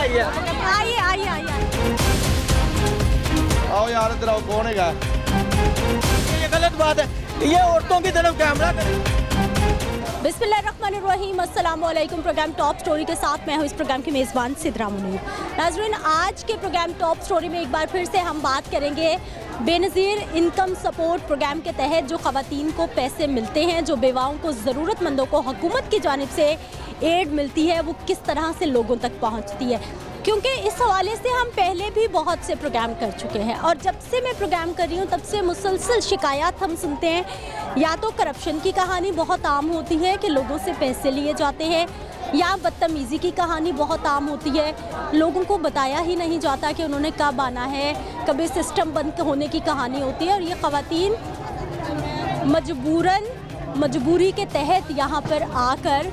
आई है। आइए आइए आइए। आओ यार इधर आओ, कौन है? ये गलत बात है, ये औरतों की तरफ कैमरा करे। बिस्मिल्लाहिर्रहमानिर्रहीम, अस्सलाम वालेकुम। प्रोग्राम टॉप स्टोरी के साथ मैं हूँ इस प्रोग्राम की मेज़बान सिद्रा मुनीर। नाज़रीन, आज के प्रोग्राम टॉप स्टोरी में एक बार फिर से हम बात करेंगे बेनज़ीर इनकम सपोर्ट प्रोग्राम के तहत जो ख़वातीन को पैसे मिलते हैं, जो बेवाओं को, ज़रूरतमंदों को हुकूमत की जानिब से एड मिलती है, वो किस तरह से लोगों तक पहुँचती है। क्योंकि इस हवाले से हम पहले भी बहुत से प्रोग्राम कर चुके हैं और जब से मैं प्रोग्राम कर रही हूँ तब से मुसलसल शिकायत हम सुनते हैं। या तो करप्शन की कहानी बहुत आम होती है कि लोगों से पैसे लिए जाते हैं, या बदतमीज़ी की कहानी बहुत आम होती है, लोगों को बताया ही नहीं जाता कि उन्होंने कब आना है, कभी सिस्टम बंद होने की कहानी होती है। और ये ख़वातीन मजबूरी के तहत यहाँ पर आकर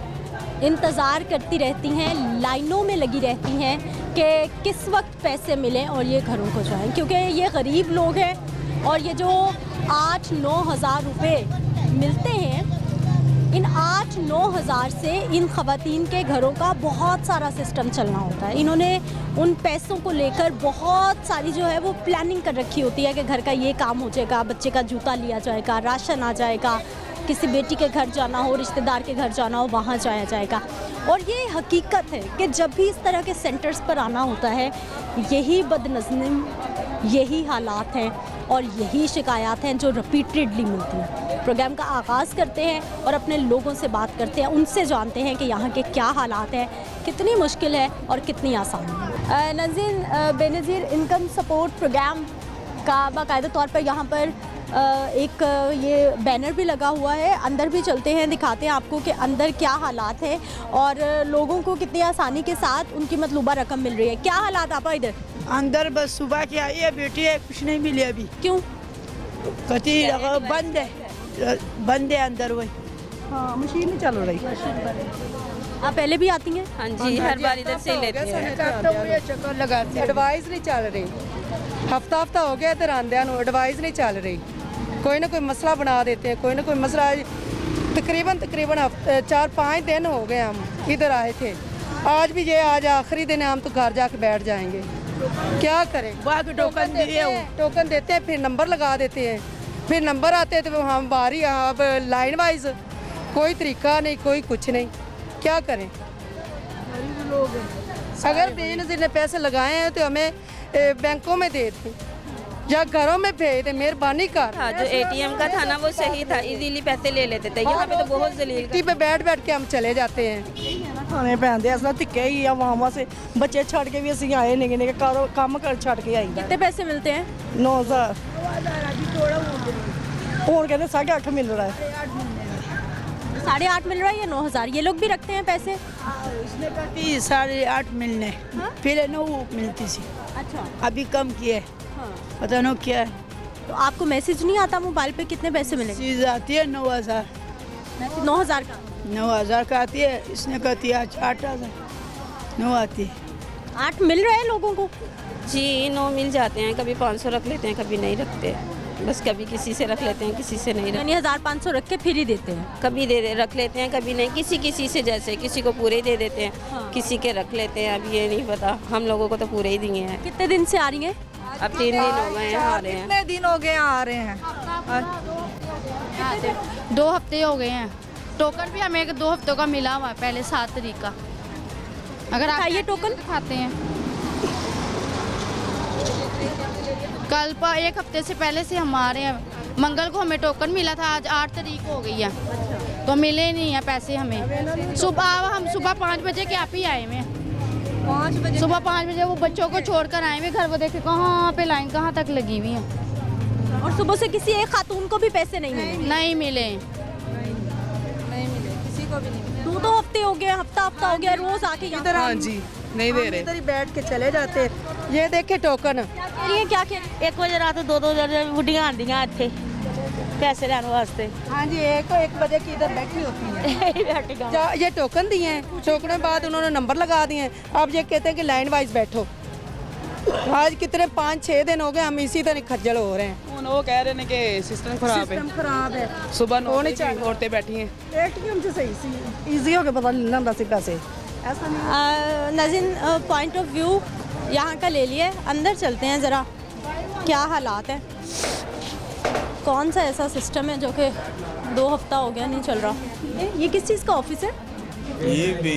इंतज़ार करती रहती हैं, लाइनों में लगी रहती हैं कि किस वक्त पैसे मिलें और ये घरों को जाएं, क्योंकि ये गरीब लोग हैं और ये जो 8-9 हज़ार रुपये मिलते हैं, इन 8-9 हज़ार से इन ख़वातीन के घरों का बहुत सारा सिस्टम चलना होता है। इन्होंने उन पैसों को लेकर बहुत सारी जो है वो प्लानिंग कर रखी होती है कि घर का ये काम हो जाएगा, बच्चे का जूता लिया जाएगा, राशन आ जाएगा, किसी बेटी के घर जाना हो, रिश्तेदार के घर जाना हो, वहाँ जाया जाएगा। और ये हकीकत है कि जब भी इस तरह के सेंटर्स पर आना होता है, यही बदनज़मी, यही हालात हैं और यही शिकायत हैं जो रिपीटेडली मिलती हैं। प्रोग्राम का आगाज़ करते हैं और अपने लोगों से बात करते हैं, उनसे जानते हैं कि यहाँ के क्या हालात हैं, कितनी मुश्किल है और कितनी आसान है। बेनज़ीर इनकम सपोर्ट प्रोग्राम का बाकायदा तौर पर यहाँ पर एक ये बैनर भी लगा हुआ है। अंदर भी चलते हैं, दिखाते हैं आपको कि अंदर क्या हालात हैं और लोगों को कितनी आसानी के साथ उनकी मतलूबा रकम मिल रही है। क्या हालात आप इधर? अंदर बस सुबह की आई है, बेटी है, कुछ नहीं मिली अभी। क्यों? कति बंद है अंदर। वही हाँ, मशीन नहीं चल रही। आप पहले भी आती हैं? हाँ जी, हर बार इधर से लेते हैं। चक्कर लगाते हैं। एडवाइस नहीं चल रही, हफ्ता हो गया इधर आंदियां नूं, एडवाइस नहीं चल रही। कोई ना कोई मसला बना देते हैं, कोई ना कोई मसला। तकरीबन 4-5 दिन हो गए हम इधर आए थे। आज भी ये आज आखिरी दिन है, हम तो घर जाके बैठ जाएंगे। क्या करें? बाकी टोकन देते हैं, फिर नंबर लगा देते हैं, फिर नंबर आते हैं तो हम बारी अब लाइन वाइज, कोई तरीका नहीं, कोई कुछ नहीं। क्या करें? अगर बेनज़ीर ने पैसे लगाए हैं तो हमें बैंकों में दे दें या घरों में भेज दें, मेहरबानी कर। हाँ, जो एटीएम का था ना वो सही था, इजीली पैसे ले लेते थे। यहाँ पे तो बहुत जलील पे बैठ के हम चले जाते हैं। खाने पैंदे अस धिक्के ही आवाम से बच्चे छड़ के भी असी आए निके काम कर छड़ के आई। कितने पैसे मिलते हैं? 9,000 और कहते 8.5 मिल रहा है। 8.5 मिल रहा है या 9,000? ये लोग भी रखते हैं पैसे? इसने कहा 8.5 मिलने, फिर 9 मिलती थी। अच्छा, अभी कम किए। हाँ। पता नहीं क्या है। तो आपको मैसेज नहीं आता मोबाइल पे कितने पैसे मिलेंगे? चीज़ आती है 9,000। 9,000 का? 9,000 का आती है, इसने कहती है 8,000 9 आती है। 8 मिल रहे हैं लोगों को? जी, 9 मिल जाते हैं, कभी 500 रख लेते हैं, कभी नहीं रखते। बस कभी किसी से रख लेते हैं, किसी से नहीं रखते। यानी 1,500 रख के फिर ही देते हैं? कभी रख लेते हैं, कभी नहीं। किसी से, जैसे किसी को पूरे ही दे देते हैं, हाँ। किसी के रख लेते हैं। अब ये नहीं पता, हम लोगों को तो पूरे ही दिए हैं। कितने दिन से आ रही हैं? अब 3 दिन हो गए हैं आ रहे हैं। कितने दिन हो गए आ रहे हैं? 2 हफ्ते हो गए हैं। टोकन भी हमें 2 हफ्तों का मिला हुआ है, पहले 7 तारीख का। अगर आप ये टोकन खाते हैं, कल पर 1 हफ्ते से पहले से हम आ रहे हैं। मंगल को हमें टोकन मिला था, आज 8 तारीख हो गई है तो मिले नहीं है पैसे हमें। हम सुबह 5 बजे के आप ही आए हुए हैं। 5 बजे सुबह 5 बजे वो बच्चों को छोड़कर आए हुए घर, वो देखे कहाँ पे लाइन कहाँ तक लगी हुई है। और सुबह से किसी एक खातून को भी पैसे नहीं मिले? नहीं मिले, किसी को भी नहीं। 2 हफ्ते हो गए, हफ्ता हो गया, रोज आके इधर हाँ जी नहीं दे रहे, इधर ही बैठ के चले जाते। ये देखे टोकन क्या कह रही? 1 बजे रात 2-2 बुढ़ियां आंदियां इत्थे पैसे लेने वास्ते। हाँ जी, 1 बजे की इधर बैठी होती है। ये टोकन दिए हैं, टोकन बाद उन्होंने नंबर लगा दिए हैं। अब ये कहते हैं कि लाइन वाइज बैठो। आज कितने 5-6 दिन हो गए हम इसी तरह खज्जल हो रहे हैं। वो कह रहे हैं कि सिस्टम खराब है, सुबह 9 बजे औरतें बैठी हैं। एटीएम से सही सी इजी हो के पता नहीं लंदा सी पैसे ऐसा नहीं। नाज़रीन, पॉइंट ऑफ व्यू यहाँ का ले लिए, अंदर चलते हैं ज़रा क्या हालात हैं। कौन सा ऐसा सिस्टम है जो कि 2 हफ्ता हो गया नहीं चल रहा। ये किस चीज़ का ऑफिस है? ये भी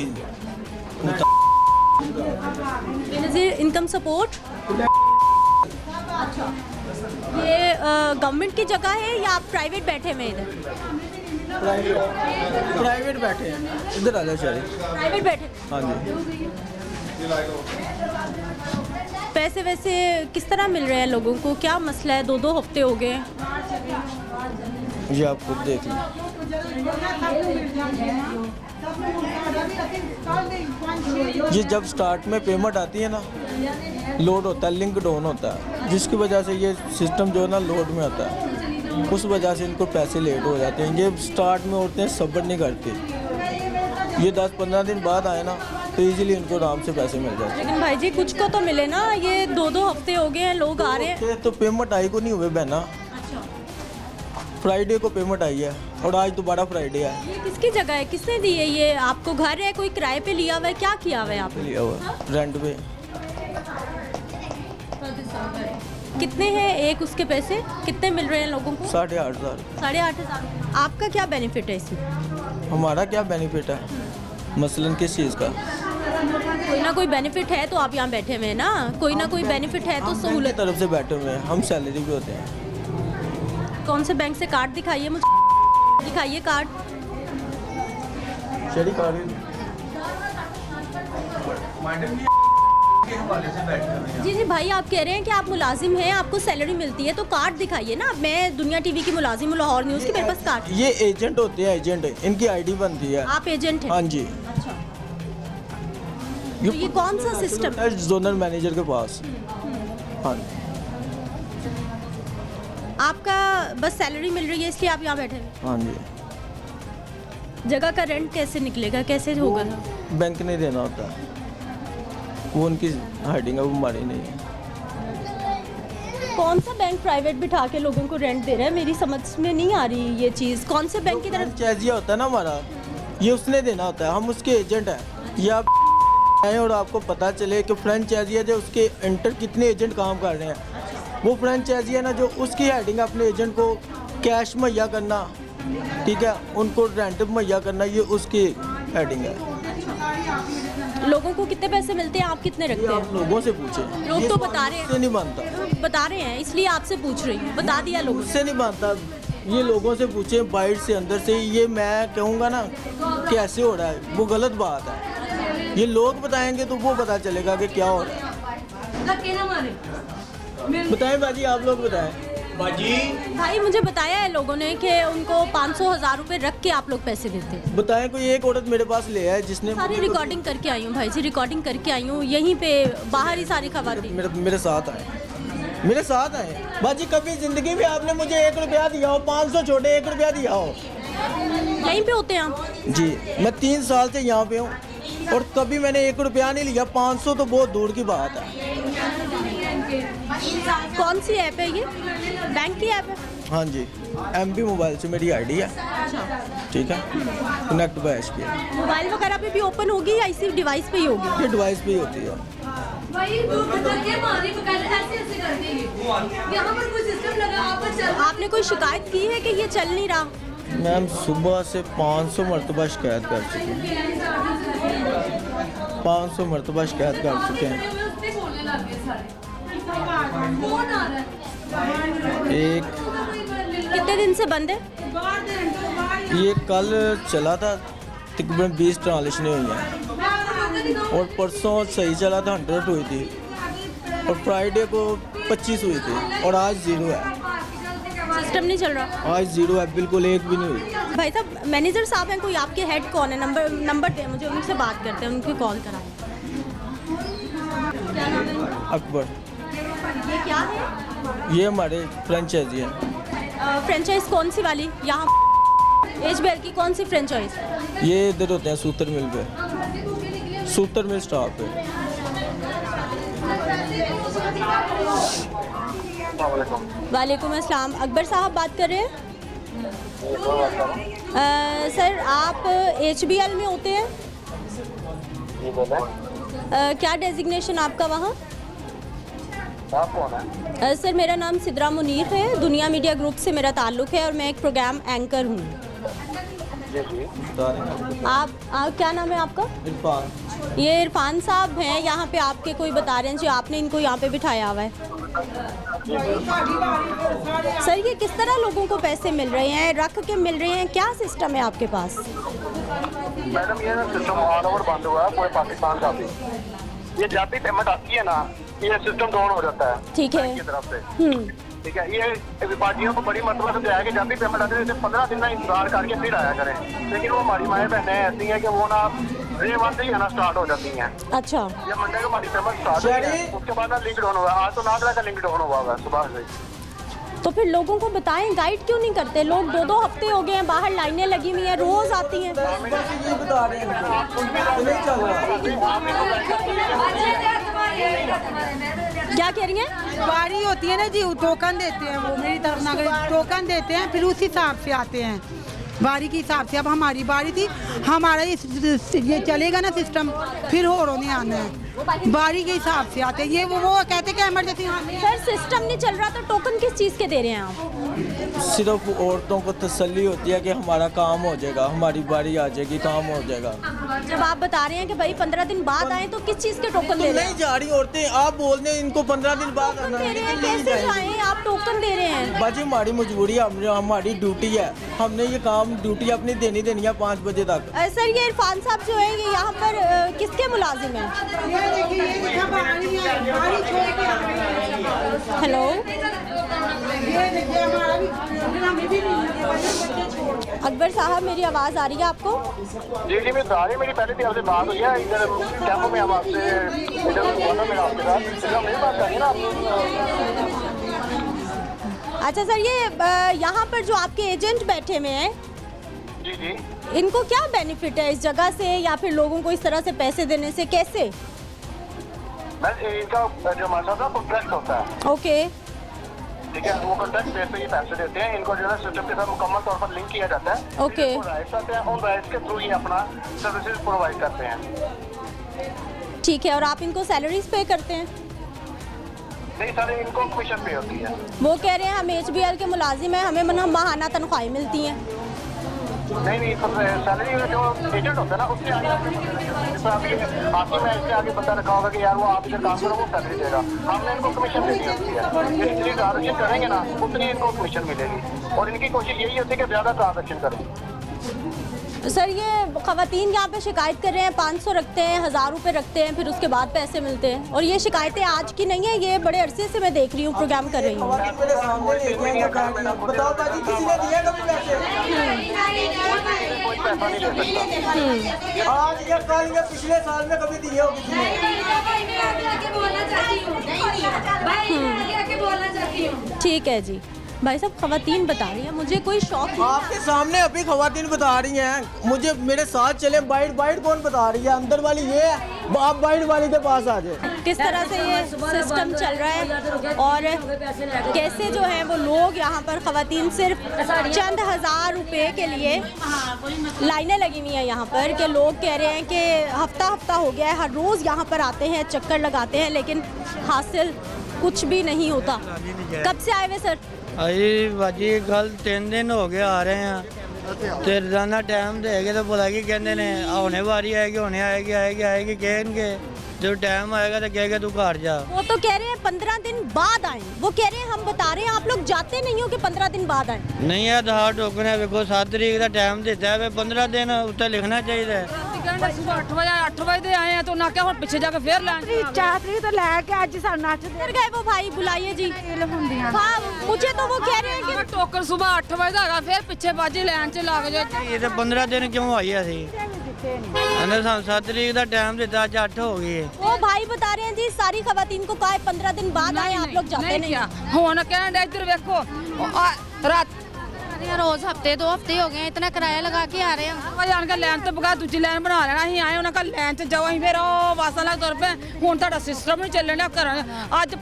बेनज़ीर इनकम सपोर्ट। अच्छा, ये गवर्नमेंट की जगह है या आप प्राइवेट बैठे हुए हैं इधर? प्राइवेट बैठे हैं, इधर आ जाओ शायद। प्राइवेट बैठे। हाँ जी। पैसे वैसे किस तरह मिल रहे हैं लोगों को, क्या मसला है? 2 हफ्ते हो गए। ये आप खुद देख लो। ये जब स्टार्ट में पेमेंट आती है ना, लोड होता है, लिंक डाउन होता है, जिसकी वजह से ये सिस्टम जो है ना लोड में आता है, उस वजह से इनको पैसे लेट हो जाते हैं। ये स्टार्ट में औरतें सब्र नहीं करती, ये 10-15 दिन बाद आए ना तो इजीली इनको आराम से पैसे मिल जाते हैं। लेकिन भाई जी कुछ को तो मिले ना, ये 2 हफ्ते हो गए हैं लोग आ रहे हैं। तो पेमेंट आई को नहीं हुए बहना, फ्राइडे को पेमेंट आई है और आज दोबारा फ्राइडे है। ये किसकी जगह है, किसने दी है? ये आपको घर है, कोई किराए पे लिया हुआ है, क्या किया हुआ है आपने? लिया हुआ रेंट पे। कितने हैं एक उसके पैसे, कितने मिल रहे हैं लोगों को? 8,500। 8,500। आपका क्या बेनिफिट है इसमें? हमारा क्या बेनिफिट है मसलन किस चीज़ का? कोई ना कोई बेनिफिट है तो आप यहाँ बैठे हुए हैं ना, कोई ना कोई बेनिफिट है तो की सहूलत। तरफ से बैठे हुए हैं, हम सैलरी पे होते हैं। कौन से बैंक से कार्ड दिखाइए मुझे, दिखाइए कार्ड। शरी कार्ड जी जी भाई, आप कह रहे हैं कि आप मुलाजिम हैं, आपको सैलरी मिलती है, तो कार्ड दिखाइए ना। मैं दुनिया टीवी की मुलाजिम हूँ, लाहौर न्यूज़ की, मेरे पास कार्ड। ये एजेंट होते हैं, एजेंट इनकी आईडी बनती है। आप एजेंट हैं? हाँ जी। अच्छा, तो ये कौन सा सिस्टम है? जोनल मैनेजर के पास। हाँ, आपका बस सैलरी मिल रही है इसलिए आप यहाँ बैठे हैं? हाँ जी। जगह का रेंट कैसे निकलेगा, कैसे होगा? बैंक नहीं देना होता, वो उनकी हाइडिंग है, वो हमारी नहीं है। कौन सा बैंक प्राइवेट बिठा के लोगों को रेंट दे रहा है? मेरी समझ में नहीं आ रही ये चीज़। कौन से बैंक की तरफ? फ्रेंचाइजिया होता है ना हमारा, ये उसने देना होता है, हम उसके एजेंट हैं। ये आप आए और आपको पता चले कि फ्रेंचाइजिया जो उसके इंटर कितने एजेंट काम कर रहे हैं, वो फ्रेंचाइजिया ना जो उसकी हेडिंग अपने एजेंट को कैश मुहैया करना, ठीक है, उनको रेंट मुहैया करना, ये उसकी हेडिंग है। लोगों को कितने पैसे मिलते हैं, आप कितने रखते आप हैं? लोगों से पूछे, लोग तो बता रहे से नहीं मानता, हैं, बता रहे हैं, इसलिए आपसे पूछ रही हूँ। बता दिया लोगों उससे नहीं मानता, ये लोगों से पूछे बाहर से अंदर से। ये मैं कहूँगा ना कैसे हो रहा है, वो गलत बात है। ये लोग बताएंगे तो वो पता चलेगा कि क्या हो रहा है। बताएं बाजी, आप लोग बताएं बाजी। भाई मुझे बताया है लोगों ने कि उनको 500,000 रुपए रख के आप लोग पैसे देते हैं। बताएं कोई एक औरत मेरे पास ले आए जिसने सारी रिकॉर्डिंग करके आई हूँ भाई जी, रिकॉर्डिंग करके आई हूँ, यहीं पे बाहर ही सारी खबर मेरे साथ आए, मेरे साथ आए बाजी। कभी जिंदगी में आपने मुझे 1 रुपया दिया हो, 500 छोड़े 1 रुपया दिया हो? यहीं पे होते हैं आप? जी, मैं 3 साल से यहाँ पे हूँ और कभी मैंने 1 रुपया नहीं लिया। 500 तो बहुत दूर की बात है। कौन सी ऐप है ये, बैंक की ऐप है? हाँ जी, MP मोबाइल से मेरी आईडी है, ठीक है, कनेक्ट बाय SBI। मोबाइल वगैरह पे भी ओपन होगी या इसी डिवाइस पे ही होगी? ये डिवाइस पे ही होती है। आपने कोई शिकायत की है कि ये चल नहीं रहा? मैम सुबह से 500 मरतबा शिकायत कर चुके हैं, 500 मरतबा शिकायत कर चुके हैं। एक कितने दिन से बंद है? ये कल चला था, तकरीबन 20 ट्रांजेक्शनें हुई हैं और परसों सही चला था, 100 हुई थी और फ्राइडे को 25 हुई थी और आज 0 है। सिस्टम नहीं चल रहा? आज 0 है, बिल्कुल एक भी नहीं हुई। भाई साहब, मैनेजर साहब हैं कोई आपके, हेड कौन है? नंबर दें मुझे, उनसे बात करते हैं, उनको कॉल कराएं। क्या नाम है? अकबर। ये क्या है? ये हमारे फ्रेंचाइजी है। फ्रेंचाइज कौन सी वाली? यहाँ एज बेल की कौन सी फ्रेंचाइज? ये इधर होते हैं सूतर मिल पे, सूतर मिल स्टॉप पे। वालेकुम अस्सलाम, अकबर साहब बात कर रहे हैं? सर आप HBL में होते हैं? क्या डेजिग्नेशन आपका वहाँ? आप कौन है? सर मेरा नाम सिद्रा मुनीर है, दुनिया मीडिया ग्रुप से मेरा ताल्लुक़ है और मैं एक प्रोग्राम एंकर हूँ। जी जी। आप क्या नाम है आपका? इरफान। ये इरफान साहब हैं, यहाँ पे आपके कोई बता रहे हैं जी आपने इनको यहाँ पे बिठाया हुआ है। सर ये किस तरह लोगों को पैसे मिल रहे हैं, रख के मिल रहे हैं, क्या सिस्टम है आपके पास? मैडम ये सिस्टम ऑल ओवर बंद हुआ है पूरे पाकिस्तान का भी। ये जब भी पेमेंट आती है ना ये सिस्टम डाउन हो जाता है। ठीक है। की तरफ से ठीक है। ये पार्टियों को बड़ी मतलब से दिया है कि जब भी पेमेंट आती है इसे 15 दिन का इंतजार करके फिर आया करें, लेकिन वो हमारी माएँ बहनें ऐसी हैं कि वो ना रेवान से ही आना स्टार्ट हो जाती हैं। अच्छा। ये मंडे को हमारी पेमेंट स्टार्ट हुई है, उसके बाद ना लिंक डाउन हुआ। आज तो नागरा का लिंक डाउन हुआ है सुबह से। तो फिर लोगों को बताएं, गाइड क्यों नहीं करते? लोग 2-2 हफ्ते हो गए हैं, बाहर लाइनें लगी हुई हैं, रोज आती हैं। ये बता रहे हैं नहीं चल क्या कह रही हैं? बारी होती है ना जी, टोकन देते हैं, वो मेरी तरफ ना टोकन देते हैं, फिर उस हिसाब से आते हैं बारी के हिसाब से। अब हमारी बारी थी, हमारा ये चलेगा ना सिस्टम, फिर और नहीं आना है, बारी के हिसाब से आते हैं। ये वो कहते हैं कि इमरजेंसी। सर सिस्टम नहीं चल रहा तो टोकन किस चीज़ के दे रहे हैं आप? सिर्फ औरतों को तसल्ली होती है कि हमारा काम हो जाएगा, हमारी बारी आ जाएगी, काम हो जाएगा। जब आप बता रहे हैं कि भाई 15 दिन बाद आए तो किस चीज़ के टोकन दे रहे हैं? नहीं जा रही औरतें, आप बोल रहे हैं इनको 15 दिन बाद आना दे रहे हैं, कैसे जाएं? आप टोकन दे रहे हैं। बाजी हमारी मजबूरी है, हमारी ड्यूटी है, हमने ये काम ड्यूटी अपनी देनी है 5 बजे तक। सर ये इरफान साहब जो है ये यहाँ पर किसके मुलाजिम हैं? हेलो अकबर साहब, मेरी आवाज़ आ रही है आपको? जी जी मैं आ रही, मेरी पहले भी आपसे बात हुई है इधर कैंपों में। हम आपसे इधर हुआ था मेरा आपके साथ, मेरी बात करिए ना आप। अच्छा सर, ये यहाँ पर जो आपके एजेंट बैठे हुए हैं, जी जी, इनको क्या बेनिफिट है इस जगह से या फिर लोगों को इस तरह से पैसे देने से? कैसे? इनका जो हमारे साथ कॉन्ट्रैक्ट होता है। ओके ठीक है, वो कॉन्ट्रैक्ट बेस पे ये पैसे देते हैं। इनको जो है सिस्टम के साथ मुकम्मल तौर पर लिंक किया जाता है। ओके। राइट्स आते हैं, उन राइट्स के थ्रू ये अपना सर्विसेज प्रोवाइड करते हैं। ठीक है, और आप इनको सैलरीज पे करते हैं? नहीं सर, इनको कमीशन पे होती है। वो कह रहे हैं हम HBL के मुलाजिम हैं, हमें माहाना तनख्वाहें मिलती हैं। नहीं सैलरी जो एजेंट होता है ना उससे आगे आपकी मैं इससे आगे पता रखा होगा कि यार वो आप इधर काम करो, वो सैलरी देगा। हमने इनको कमीशन देनी होती है। ये जितनी ट्रांजेक्शन करेंगे ना उतनी इनको कमीशन मिलेगी, और इनकी कोशिश यही होती है कि ज़्यादा ट्रांजेक्शन करें। सर ये ख़वातीन यहाँ पे शिकायत कर रहे हैं, 500 रखते हैं, 1000 रुपये रखते हैं, फिर उसके बाद पैसे मिलते हैं। और ये शिकायतें आज की नहीं है, ये बड़े अरसे से मैं देख रही हूँ, प्रोग्राम कर रही हूँ। बताओ बाजी, किसी ने दिया कभी पैसे? कोई पैसा नहीं ले सकता। आज या कल या पिछले साल में कभी दिए हो किसी ने? ठीक है जी भाई साहब, ख़वातीन बता रही है, मुझे कोई शौक नहीं। आपके सामने अभी ख़वातीन बता रही हैं, मुझे मेरे साथ चले। बाइट कौन बता रही है? अंदर वाली ये है, आप बाइट वाली के पास आ जाए। किस तरह से ये सिस्टम चल रहा है और कैसे जो है वो लोग यहाँ पर ख़वातीन सिर्फ चंद 1000 रुपये के लिए लाइनें लगी हुई हैं यहाँ पर, कि लोग कह रहे हैं कि हफ्ता हो गया है, हर रोज़ यहाँ पर आते हैं, चक्कर लगाते हैं, लेकिन हासिल कुछ भी नहीं होता। कब से आए हुए सर? अजी भाजी कल 3 दिन हो गए आ रहे हैं, ਤੇ ਰੋਜ਼ਾਨਾ ਟਾਈਮ ਦੇ ਹੈਗੇ ਤਾਂ ਬੁਲਾ ਕੇ ਕਹਿੰਦੇ ਨੇ ਹੁਣੇ ਵਾਰੀ ਆਏਗੀ, ਹੁਣੇ ਆਏਗੀ ਕਹਿਣਗੇ। जो टाइम आएगा तो कहेगा तू घर जा। वो तो कह रहे हैं 15 दिन बाद आए, वो कह रहे हैं हम बता रहे हैं आप लोग जाते नहीं हो कि 15 दिन बाद आए। नहीं है आधार टोकन है, देखो 7 तरीक का टाइम देता है, 15 दिन उत्ते लिखना चाहिए। सुबह 8 बजे आए हैं तो ना क्या पीछे जाके फिर लाएंगे 4 तरीक तो लैके आज साढ़े 8 फिर गए वो भाई, बुलाइए जी। हाँ मुझे तो वो कह रहे हैं कि टोकन सुबह 8 बजे का फिर पीछे बाजी लाइन च लग जाए। ये तो 15 दिन क्यों आई असी? 7 तरीक का टाइम दिता, आज 8 हो गई है। वो भाई बता रहे हैं जी सारी खवातीन को कहा 15 दिन बाद आए, आप लोग जाते नहीं। हुन कहन इधर देखो रोज हफ्ते 2 हफ्ते हो गए इतना किराया लगा के आ रहे हैं ਭਾਈ ਆਣ ਕੇ ਲਾਈਨ ਤੋਂ ਬਗੈਰ ਦੂਜੀ ਲਾਈਨ ਬਣਾ ਲੈਣਾ ਅਸੀਂ ਆਏ ਉਹਨਾਂ ਕੋਲ ਲਾਈਨ 'ਚ ਜਾਓ ਅਸੀਂ ਫਿਰ ਉਹ ਵਾਸਾਂ ਲੱਗ ਤੁਰ ਪਏ ਹੁਣ ਤੁਹਾਡਾ ਸਿਸਟਮ ਨਹੀਂ ਚੱਲਣ ਡਿਆ ਘਰਾਂ ਅੱਜ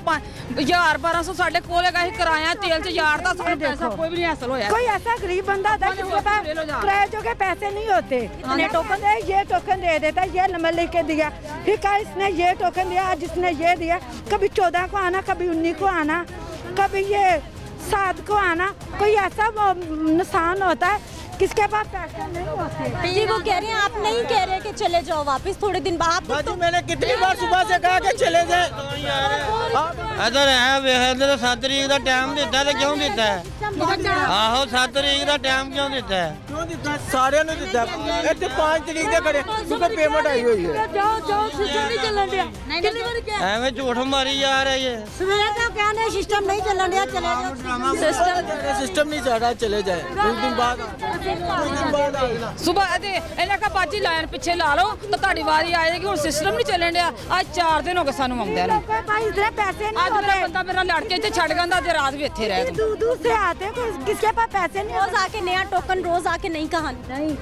1200 ਸਾਡੇ ਕੋਲ ਹੈਗਾ ਅਸੀਂ ਕਿਰਾਇਆ ਤੇਲ 'ਚ ਯਾਰ ਦਾ ਸਾਨੂੰ ਪੈਸਾ ਕੋਈ भी नहीं हासिल होया कोई ऐसा गरीब बंदा होता है जिसके पास किराए जो के पैसे नहीं होते, इतने टोकन दे, ये टोकन दे देता, ये नंबर लिख के दिया, फिर कल इसने ये टोकन दिया, आज इसने ये दिया, कभी 14 को आना, कभी 19 को आना, कभी ये 7 को आना। कोई ऐसा नुकसान होता है किसके पास पैसे नहीं होते। जी वो कह रहे हैं आप नहीं कह रहे कि चले जाओ वापस थोड़े दिन बाद। बाजी मैंने कितनी बार सुबह से कहा कि चले जाए। इधर है वे इधर 7 तरीक का टाइम दिता है क्यों दिता है? आहो 7 तरीक का टाइम क्यों दिता है? क्यों दिता है? सारे ने दिता है। इतने 5 तरीक के खड़े सुबह पेमेंट आई हुई है। जाओ सिस्टम नहीं चलन दिया, कितनी बार क्या ਐਵੇਂ ਝੂਠ ਮਾਰੀ ਜਾ रहा है ये। सवेरे तो क्या नहीं सिस्टम नहीं चलन दिया, चले जाओ। सिस्टम नहीं चल रहा, चले जाए कुछ दिन बाद ਸੁਬਾ ਇਹਦੇ ਇਹਨਾਂ ਕਾ ਬਾਜੀ ਲਾਈਨ ਪਿੱਛੇ ਲਾ ਲਓ ਤਾਂ ਤੁਹਾਡੀ ਵਾਰੀ ਆਏਗੀ। ਹੁਣ ਸਿਸਟਮ ਨਹੀਂ ਚੱਲਣ ਡਿਆ। ਅੱਜ 4 ਦਿਨ ਹੋ ਗਏ ਸਾਨੂੰ ਆਉਂਦਿਆਂ ਨੂੰ। भाई इधर पैसे नहीं ਅੱਜ ਮੇਰਾ ਬੰਦਾ ਮੇਰਾ ਲੜ ਕੇ ਇੱਥੇ ਛੱਡ ਜਾਂਦਾ ਤੇ ਰਾਤ ਵੀ ਇੱਥੇ ਰਹਿ ਤੂੰ। दूर दूर से आते हैं, किसके पास पैसे नहीं रोज आके नया टोकन रोज आके नहीं कहा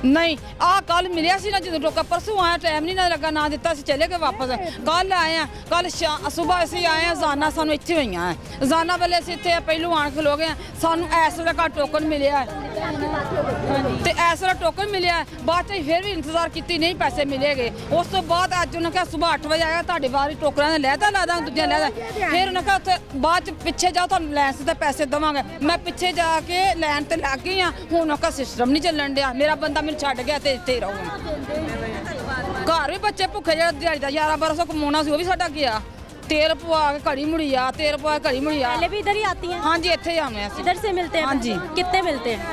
ਨਹੀਂ ਆਹ ਕੱਲ ਮਿਲਿਆ ਸੀ ਨਾ ਜਦੋਂ ਟੋਕਾ ਪਰਸੋਂ ਆਇਆ ਟਾਈਮ ਨਹੀਂ ਨਾ ਲੱਗਾ ਨਾ ਦਿੱਤਾ ਸੀ ਚਲੇ ਗਏ ਵਾਪਸ। ਕੱਲ ਆਏ ਆ ਕੱਲ ਸਵੇਰ ਅਸੀਂ ਆਏ ਆ ਜ਼ਾਨਾ ਸਾਨੂੰ ਇੱਥੇ ਹੋਈਆਂ ਹੈ ਜ਼ਾਨਾ ਵੇਲੇ ਅਸੀਂ ਇੱਥੇ ਪਹਿਲੂ ਆਣ ਖਲੋ ਗਏ ਸਾਨੂੰ ਇਸ ਵੇਲੇ ਕਾ ਟੋਕਨ ਮਿਲਿਆ ਤੇ ਇਸ ਵੇਲੇ ਟੋਕਨ ਮਿਲਿਆ ਬਾਅਦ ਚ ਫਿਰ ਵੀ ਇੰਤਜ਼ਾਰ ਕੀਤੀ ਨਹੀਂ ਪੈਸੇ ਮਿਲੇਗੇ। ਉਸ ਤੋਂ ਬਾਅਦ ਅੱਜ ਉਹਨਾਂ ਕਿਹਾ ਸਵੇਰ 8 ਵਜੇ ਆਇਆ ਤੁਹਾਡੀ ਵਾਰੀ ਟੋਕਰਾਂ ਨੇ ਲੈ ਦਾਂ ਦੂਜਿਆਂ ਲੈ ਦਾਂ ਫਿਰ ਉਹਨਾਂ ਕਿਹਾ ਉੱਥੇ ਬਾਅਦ ਚ ਪਿੱਛੇ ਜਾਓ ਤੁਹਾਨੂੰ ਲਾਈਨ ਤੇ ਪੈਸੇ ਦੇਵਾਂਗੇ। ਮੈਂ ਪਿੱਛੇ ਜਾ ਕੇ ਲਾਈਨ ਤੇ ਲੱਗ ਗਈ ਆ ਹੁਣ ਉਹ ਸਿਸਟਮ ਨਹੀਂ ਚੱਲਣ ਡਿਆ। ਮੇਰਾ ਬੰਦਾ ਮੈਨੂੰ ਛੱਡ ਗਿਆ ਤੇ ਇੱਥੇ ਹੀ ਰਹੂਗਾ। ਘਰ ਵੀ ਬੱਚੇ ਭੁੱਖੇ ਜਿਹੜਾ ਦਿਹਾੜੀ ਦਾ 1100-1200 ਕਮਾਉਣਾ ਸੀ ਉਹ ਵੀ ਸਾਡਾ ਗਿਆ। तेल पवा के घड़ी मुड़ी आ तेल पवा के घड़ी मुड़ी आ। पहले भी इधर ही आती हैं? हाँ जी इतने ही आने इधर से मिलते हैं? हाँ जी। कितने मिलते हैं?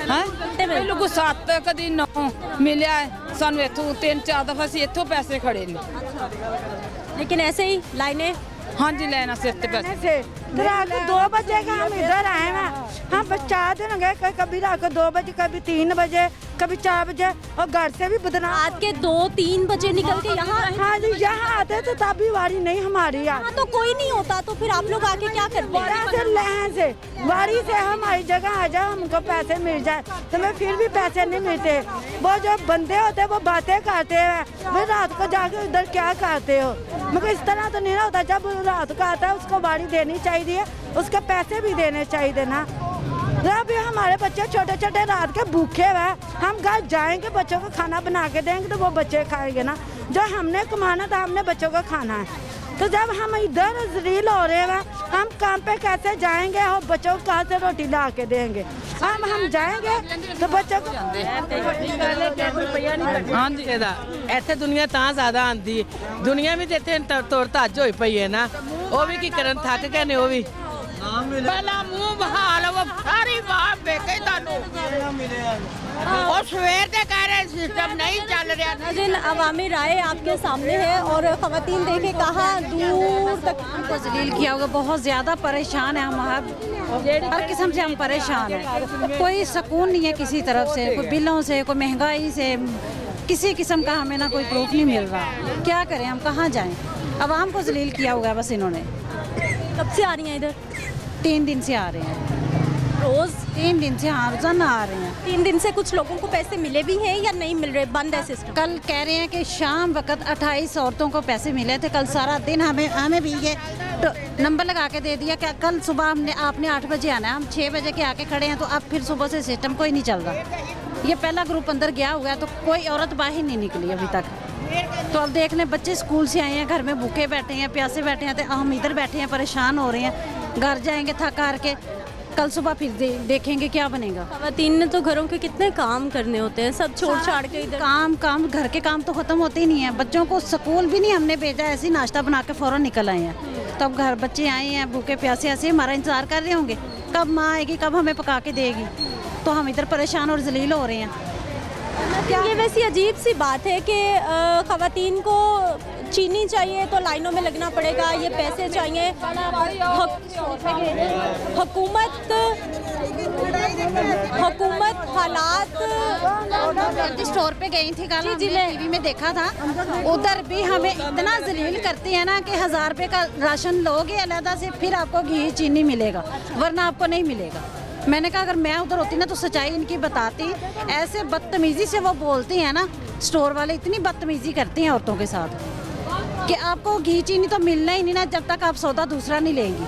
पहले को 7 कदी 9 मिले सानू इथों 3-4 दफा से इथों पैसे खड़े ने। लेकिन ऐसे ही लाइनें हाँ जी लेना सिर पे पैसे से रात 2 बजे का हम इधर आए हैं। हम 4 दिन गए, कभी रात को 2 बजे, कभी 3 बजे, कभी 4 बजे और घर से भी बदनाम। रात के 2-3 बजे निकल के यहाँ? हाँ जी यहाँ आते तो तभी वारी नहीं हमारी यहाँ तो कोई नहीं होता तो फिर आप लोग आके क्या करते हैं? लहन से वारी से हमारी जगह आ जाए हमको पैसे मिल जाए तो मैं फिर भी पैसे नहीं मिलते। वो जो बंदे होते वो बातें करते हैं वे रात को जाके उधर क्या करते हो। मगर इस तरह तो नहीं ना होता। जब रात को आता है उसको वारी देनी चाहिए, उसके पैसे भी देने चाहिए ना। अभी हमारे बच्चे छोटे छोटे रात के भूखे हुए हम घर जाएंगे बच्चों को खाना बना के देंगे तो वो बच्चे खाएंगे ना। जो हमने कमाना था हमने बच्चों को खाना है। तो जब हम इधर जलील हो रहे हैं हम काम पे कैसे जाएंगे और बच्चों को कहाँ से रोटी ला के देंगे। हम जाएंगे तो बच्चों को हाँ जी ਇੱਥੇ ਦੁਨੀਆ ਤਾਂ ਜ਼ਿਆਦਾ ਆਂਦੀ ਦੁਨੀਆ ਵੀ ਤੇ ਇੱਥੇ ਤੋੜ ਧੱਜ ਹੋਈ ਪਈ ਹੈ ਨਾ। ਉਹ ਵੀ ਕੀ ਕਰਨ ਥੱਕ ਗਏ ਨੇ ਉਹ ਵੀ ਪਹਿਲਾਂ ਮੂੰਹ ਬਹਾ ਲਵੋ ਸਾਰੀ ਬਾਤ ਵੇਖੇ ਤੁਹਾਨੂੰ और सवेर से कह रहे सिस्टम नहीं चल रहा। नाज़रीन अवामी राय आपके सामने है और ख़वातीन देखे कहाँ दूर तक हमको जलील किया होगा। बहुत ज़्यादा परेशान है हम हर किस्म से हम परेशान हैं। कोई सुकून नहीं है किसी तरफ से, कोई बिलों से, कोई महंगाई से, किसी किस्म का हमें ना कोई प्रूफ नहीं मिल रहा। क्या करें हम कहाँ जाएं? अवाम को जलील किया हुआ बस इन्होंने। कब से आ रही हैं इधर? 3 दिन से आ रहे हैं। रोज 3 दिन से हाँ रोजाना आ रहे हैं। 3 दिन से कुछ लोगों को पैसे मिले भी हैं या नहीं मिल रहे? बंद है सिस्टम? कल कह रहे हैं कि शाम वक्त 28 औरतों को पैसे मिले थे। कल सारा दिन हमें भी ये नंबर लगा के दे दिया कि कल सुबह आपने 8 बजे आना है। हम 6 बजे के आके खड़े हैं तो अब फिर सुबह से सिस्टम कोई नहीं चल रहा। ये पहला ग्रुप अंदर गया हुआ है तो कोई औरत बाहर नहीं निकली अभी तक। तो अब देख लें बच्चे स्कूल से आए हैं, घर में भूखे बैठे हैं, प्यासे बैठे हैं, तो हम इधर बैठे हैं परेशान हो रहे हैं। घर जाएंगे थक हार के, कल सुबह फिर देखेंगे क्या बनेगा। ख़वातीन ने तो घरों के कितने काम करने होते हैं, सब छोड़ छाड़ के इधर काम घर के काम तो ख़त्म होते ही नहीं है। बच्चों को स्कूल भी नहीं हमने भेजा, ऐसे ही नाश्ता बना के फ़ौरन निकल आए हैं। तो अब घर बच्चे आए हैं भूखे प्यासे, ऐसे हमारा इंतज़ार कर रहे होंगे कब माँ आएगी, कब हमें पका के देगी। तो हम इधर परेशान और जलील हो रहे हैं। ये वैसी अजीब सी बात है कि ख़वातीन को चीनी चाहिए तो लाइनों में लगना पड़ेगा, ये पैसे चाहिए। हुकूमत हालात स्टोर पे गई थी कल, टीवी में देखा था, उधर भी हमें इतना जलील करते हैं ना कि 1000 रुपये का राशन लोगे अलहदा से फिर आपको घी चीनी मिलेगा वरना आपको नहीं मिलेगा। मैंने कहा अगर मैं उधर होती ना तो सच्चाई इनकी बताती। ऐसे बदतमीज़ी से वो बोलती हैं ना, स्टोर वाले इतनी बदतमीज़ी करते हैं औरतों के साथ कि आपको घी चीनी तो मिलना ही नहीं ना जब तक आप सौदा दूसरा नहीं लेंगी।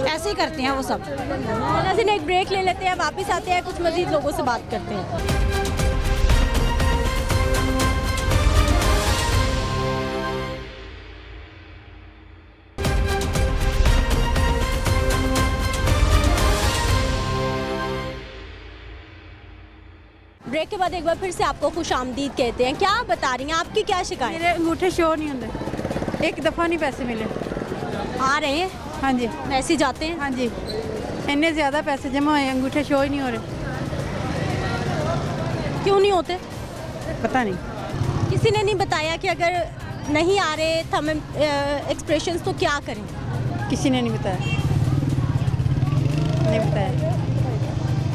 ऐसे ही करते हैं वो सब। नाज़रीन, एक ब्रेक ले लेते हैं, वापस आते हैं, कुछ मज़ीद लोगों से बात करते हैं। ब्रेक के बाद एक बार फिर से आपको खुशामदीद कहते हैं। क्या आप बता रही हैं, आपकी क्या शिकायत? मेरे अंगूठे शो नहीं होते, एक दफ़ा नहीं पैसे मिले। आ रहे हैं? हाँ जी। पैसे जाते हैं? हाँ जी, इतने ज़्यादा पैसे जमा हुए, अंगूठे शो ही नहीं हो रहे। क्यों नहीं होते? पता नहीं, किसी ने नहीं बताया कि अगर नहीं आ रहे थंब एक्सप्रेशंस तो क्या करें? किसी ने नहीं बताया, नहीं बताया।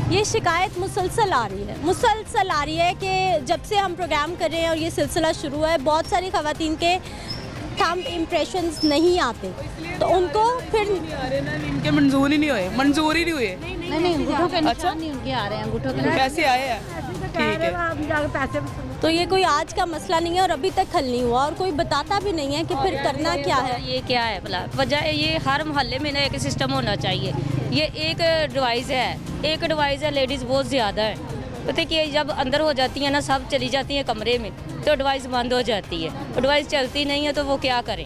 ये शिकायत मुसलसल आ रही है कि जब से हम प्रोग्राम कर रहे हैं और ये सिलसिला शुरू है, बहुत सारी ख़वातीन के थंब इम्प्रेशंस नहीं आते, तो उनको फिर इनके मंजूर ही नहीं हुए, मंजूर ही नहीं हुए। नहीं, अंगूठों के निशान नहीं उनके आ रहे हैं, अंगूठों के पैसे आए हैं, ठीक है। तो ये कोई आज का मसला नहीं है और अभी तक हल नहीं हुआ और कोई बताता भी नहीं है कि फिर करना क्या है। ये क्या है भला वजह? ये हर मोहल्ले में ना एक सिस्टम होना चाहिए। ये एक डिवाइस है, लेडीज़ बहुत ज़्यादा है। पता है कि जब अंदर हो जाती है ना, सब चली जाती हैं कमरे में, तो डिवाइस बंद हो जाती है। डिवाइस चलती नहीं है तो वो क्या करें?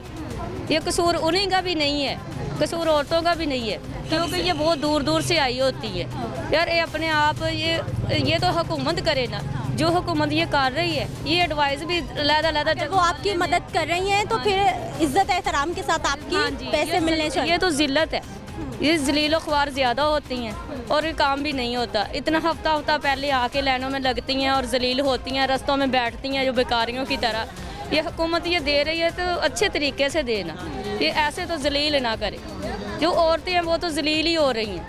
ये कसूर उन्हीं का भी नहीं है, कसूर औरतों का भी नहीं है, क्योंकि ये बहुत दूर दूर से आई होती है। यार ये अपने आप ये तो हुकूमत करे ना, जो हुकूमत ये कर रही है, ये एडवाइस भी लहदा जब वो आपकी मदद कर रही हैं तो फिर इज्जत एहतराम के साथ आपकी पैसे मिलने चाहिए। ये तो जिल्लत है, ये जलील ख्वार ज़्यादा होती हैं और ये काम भी नहीं होता। इतना हफ्ता पहले आके लाइनों में लगती हैं और जलील होती हैं, रस्तों में बैठती हैं जो बेकारियों की तरह। ये हुकूमत ये दे रही है तो अच्छे तरीके से देना, ये ऐसे तो जलील ना करे। जो औरतें हैं वो तो जलील ही हो रही हैं,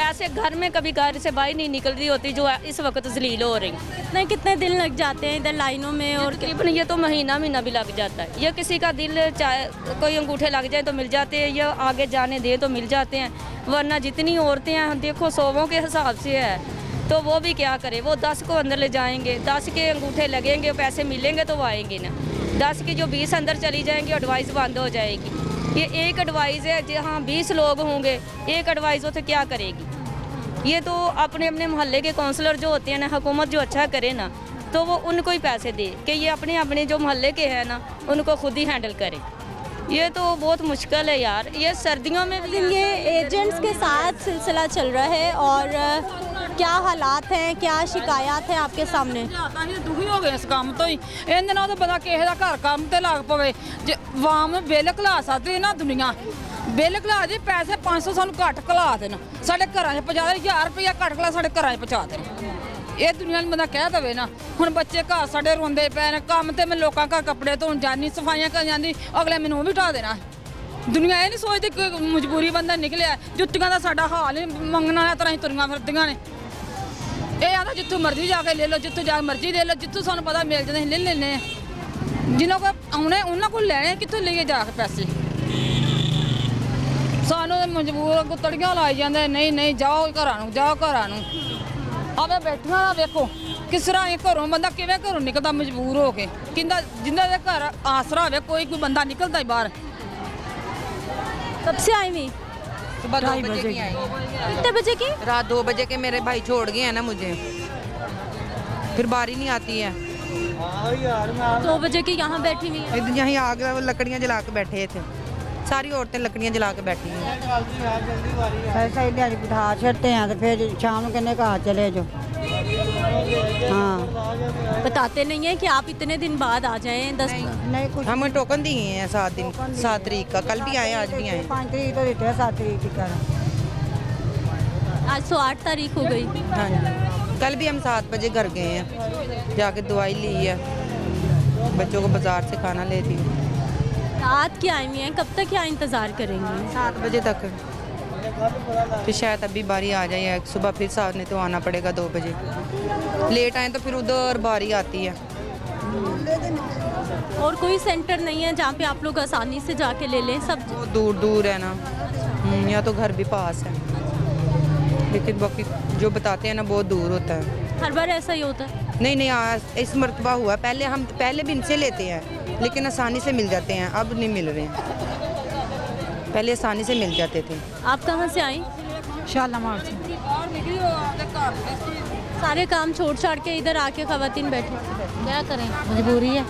ऐसे घर में कभी घर से बाहर नहीं निकल रही होती जो इस वक्त जलील हो रही हैं। नहीं, कितने दिन लग जाते हैं इधर लाइनों में? और तकरीबन ये तो महीना भी लग जाता है। ये किसी का दिल चाहे कोई अंगूठे लग जाए तो मिल जाते हैं, या आगे जाने दे तो मिल जाते हैं, वरना जितनी औरतें हैं देखो सौों के हिसाब से है, तो वो भी क्या करे? वो 10 को अंदर ले जाएंगे, 10 के अंगूठे लगेंगे, पैसे मिलेंगे तो वो आएंगे ना। 10 की जो 20 अंदर चली जाएंगी, एडवाइस बंद हो जाएगी। ये एक एडवाइस है, जहाँ 20 लोग होंगे, एक एडवाइस तो क्या करेगी? ये तो अपने अपने मोहल्ले के काउंसलर जो होते हैं ना, हुकूमत जो अच्छा करे ना, तो वो उनको ही पैसे दे कि ये अपने अपने जो मोहल्ले के हैं ना, उनको खुद ही हैंडल करे। ये तो बहुत मुश्किल है यार। ये सर्दियों में भी ये एजेंट्स के साथ सिलसिला चल रहा है और क्या हालात हैं, क्या शिकायत है आपके सामने? दुखी हो गए इस काम तो ही। इन दिनों तो पता किसी का घर काम ते लग पवे, जे वाम बिल घला सकती ना दुनिया, बिल घला जी, पैसे 500 सानू घट घला देन, साढ़े घर पहुँचा दे, 1000 रुपया घट घला साढ़े घर पहुँचा देन। ये दुनिया में बंदा कह दवे ना। हुण बच्चे घर साढ़े रोंदे पे ने, काम ते मैं लोगों का कपड़े धोन जानी, सफाइयां कर जाती, अगले मैनू भी ढा देना। दुनिया ये नहीं सोचती कि मजबूरी बंदा निकलिया। जुत्तियां का साडा हाल ही मंगण वाली तरह ही तुरियां फिरदियां ने। ये आता जितों मर्जी जाके ले लो, जितों जाके मर्जी ले लो, जितों सानू पता मिल जाते ले लेने। जिन्हों को आने उन्होंने को लैने, कितों लेके जाके पैसे? सानू मजबूर गुत्तड़ियां लाई जाते, नहीं जाओ घरां नूं, जाओ घरां नूं। आवे बैठिया वेखो किस तरह घरों बंदा किवें घरों निकलता मजबूर हो के, जिंदा दे घर आसरा होवे कोई बंदा निकलता ही बाहर। कब से आई हुई? सुबह 2 बजे की आई। कितने बजे की? रात 2 बजे के मेरे भाई छोड़ गए हैं ना मुझे, फिर बारी नहीं आती है। 2 बजे की यहाँ बैठी हुई है? यहीं आग लकड़ियाँ जला के बैठे थे, सारी औरतें लकड़ियाँ जला के बैठी हैं। ऐसा ही दिहाड़ी बिठा छड़ते हैं तो फिर शाम को कहने कहा चले जो। हाँ, बताते नहीं है कि आप इतने दिन बाद आ जाएं। 10 नहीं कुछ हमें टोकन दिए हैं 7 तारीख का, कल भी आए आज भी आए। 5 तारीख तो देते हैं, 7 तारीख का। आज तो 8 तारीख हो गई। हाँ जी, कल भी हम 7 बजे घर गए हैं, जाके दवाई ली है, बच्चों को बाजार से खाना ले दी। रात की आई हुई हैं, कब तक यहाँ इंतज़ार करेंगे? 7 बजे तक, फिर शायद अभी बारी आ जाए, सुबह फिर साथ ने तो आना पड़ेगा 2 बजे। लेट आए तो फिर उधर बारी आती है। और कोई सेंटर नहीं है जहाँ पे आप लोग आसानी से जाके ले लें? सब दूर दूर है ना, या तो घर भी पास है। लेकिन बाकी जो बताते हैं ना बहुत दूर होता है। हर बार ऐसा ही होता है? नहीं आज इस मरतबा हुआ, पहले भी इनसे लेते हैं लेकिन आसानी से मिल जाते हैं, अब नहीं मिल रहे हैं, पहले आसानी से मिल जाते थे। आप कहाँ से आई? शालामार से। सारे काम छोड़ छाड़ के इधर आके खवातीन बैठे। क्या करें, मजबूरी है,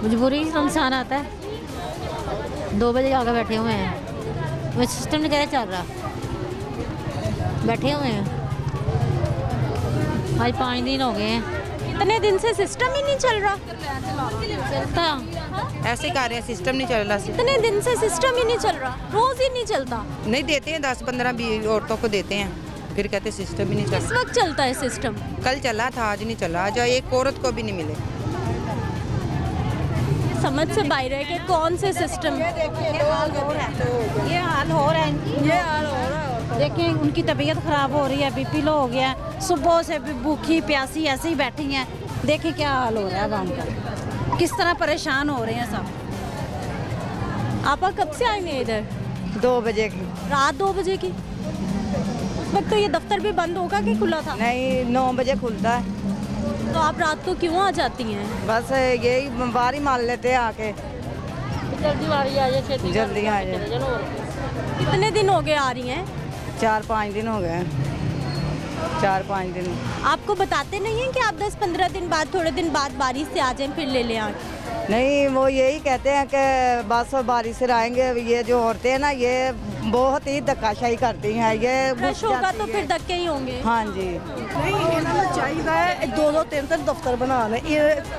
मजबूरी इंसान आता है। 2 बजे आकर बैठे हुए हैं, वो सिस्टम नहीं कैसे चल रहा, बैठे हुए हैं। आज 5 दिन हो गए हैं। इतने दिन से सिस्टम ही नहीं चल रहा? चलता ऐसे कर रहे हैं, सिस्टम नहीं चल रहा। इतने दिन से सिस्टम ही नहीं चल रहा, रोज ही नहीं चलता। नहीं देते हैं, 10-15-20 औरतों को देते हैं, फिर कहते सिस्टम ही नहीं चल किस वक्त चलता है सिस्टम? कल चला था, आज नहीं चला, आज एक औरत को भी नहीं मिले। समझ से बाहर है कि कौन से सिस्टम। ये हाल हो रहा है, ये हाल हो रहा है। देखिए उनकी तबीयत ख़राब हो रही है, बीपी लो हो गया, सुबह से भूखी प्यासी ऐसे ही बैठी हैं। देखिए क्या हाल हो रहा है गाँव का, किस तरह परेशान हो रहे हैं सब। आपा कब से आए हैं इधर? 2 बजे की। रात 2 बजे की? उस वक्त तो ये दफ्तर भी बंद होगा कि खुला था? नहीं, 9 बजे खुलता है। तो आप रात को क्यों आ जाती हैं? बस यही बारी मान लेते हैं आके, जल्दी बारी आ जाए, जल्दी आ जाए। कितने दिन हो गए आ रही हैं? 4-5 दिन हो गए, 4-5 दिन। आपको बताते नहीं हैं कि आप 10-15 दिन बाद, थोड़े दिन बाद बारिश से आ जाएं फिर ले लें आके? नहीं, वो यही कहते हैं कि बस बारिश से आएंगे। ये जो औरतें हैं ना, ये बहुत ही धक्काशाही करती हैं। ये रश होगा तो फिर धक्के ही होंगे। हाँ जी। नहीं, इन्होंने चाहिए 2-2 3-3 दफ्तर बनाने,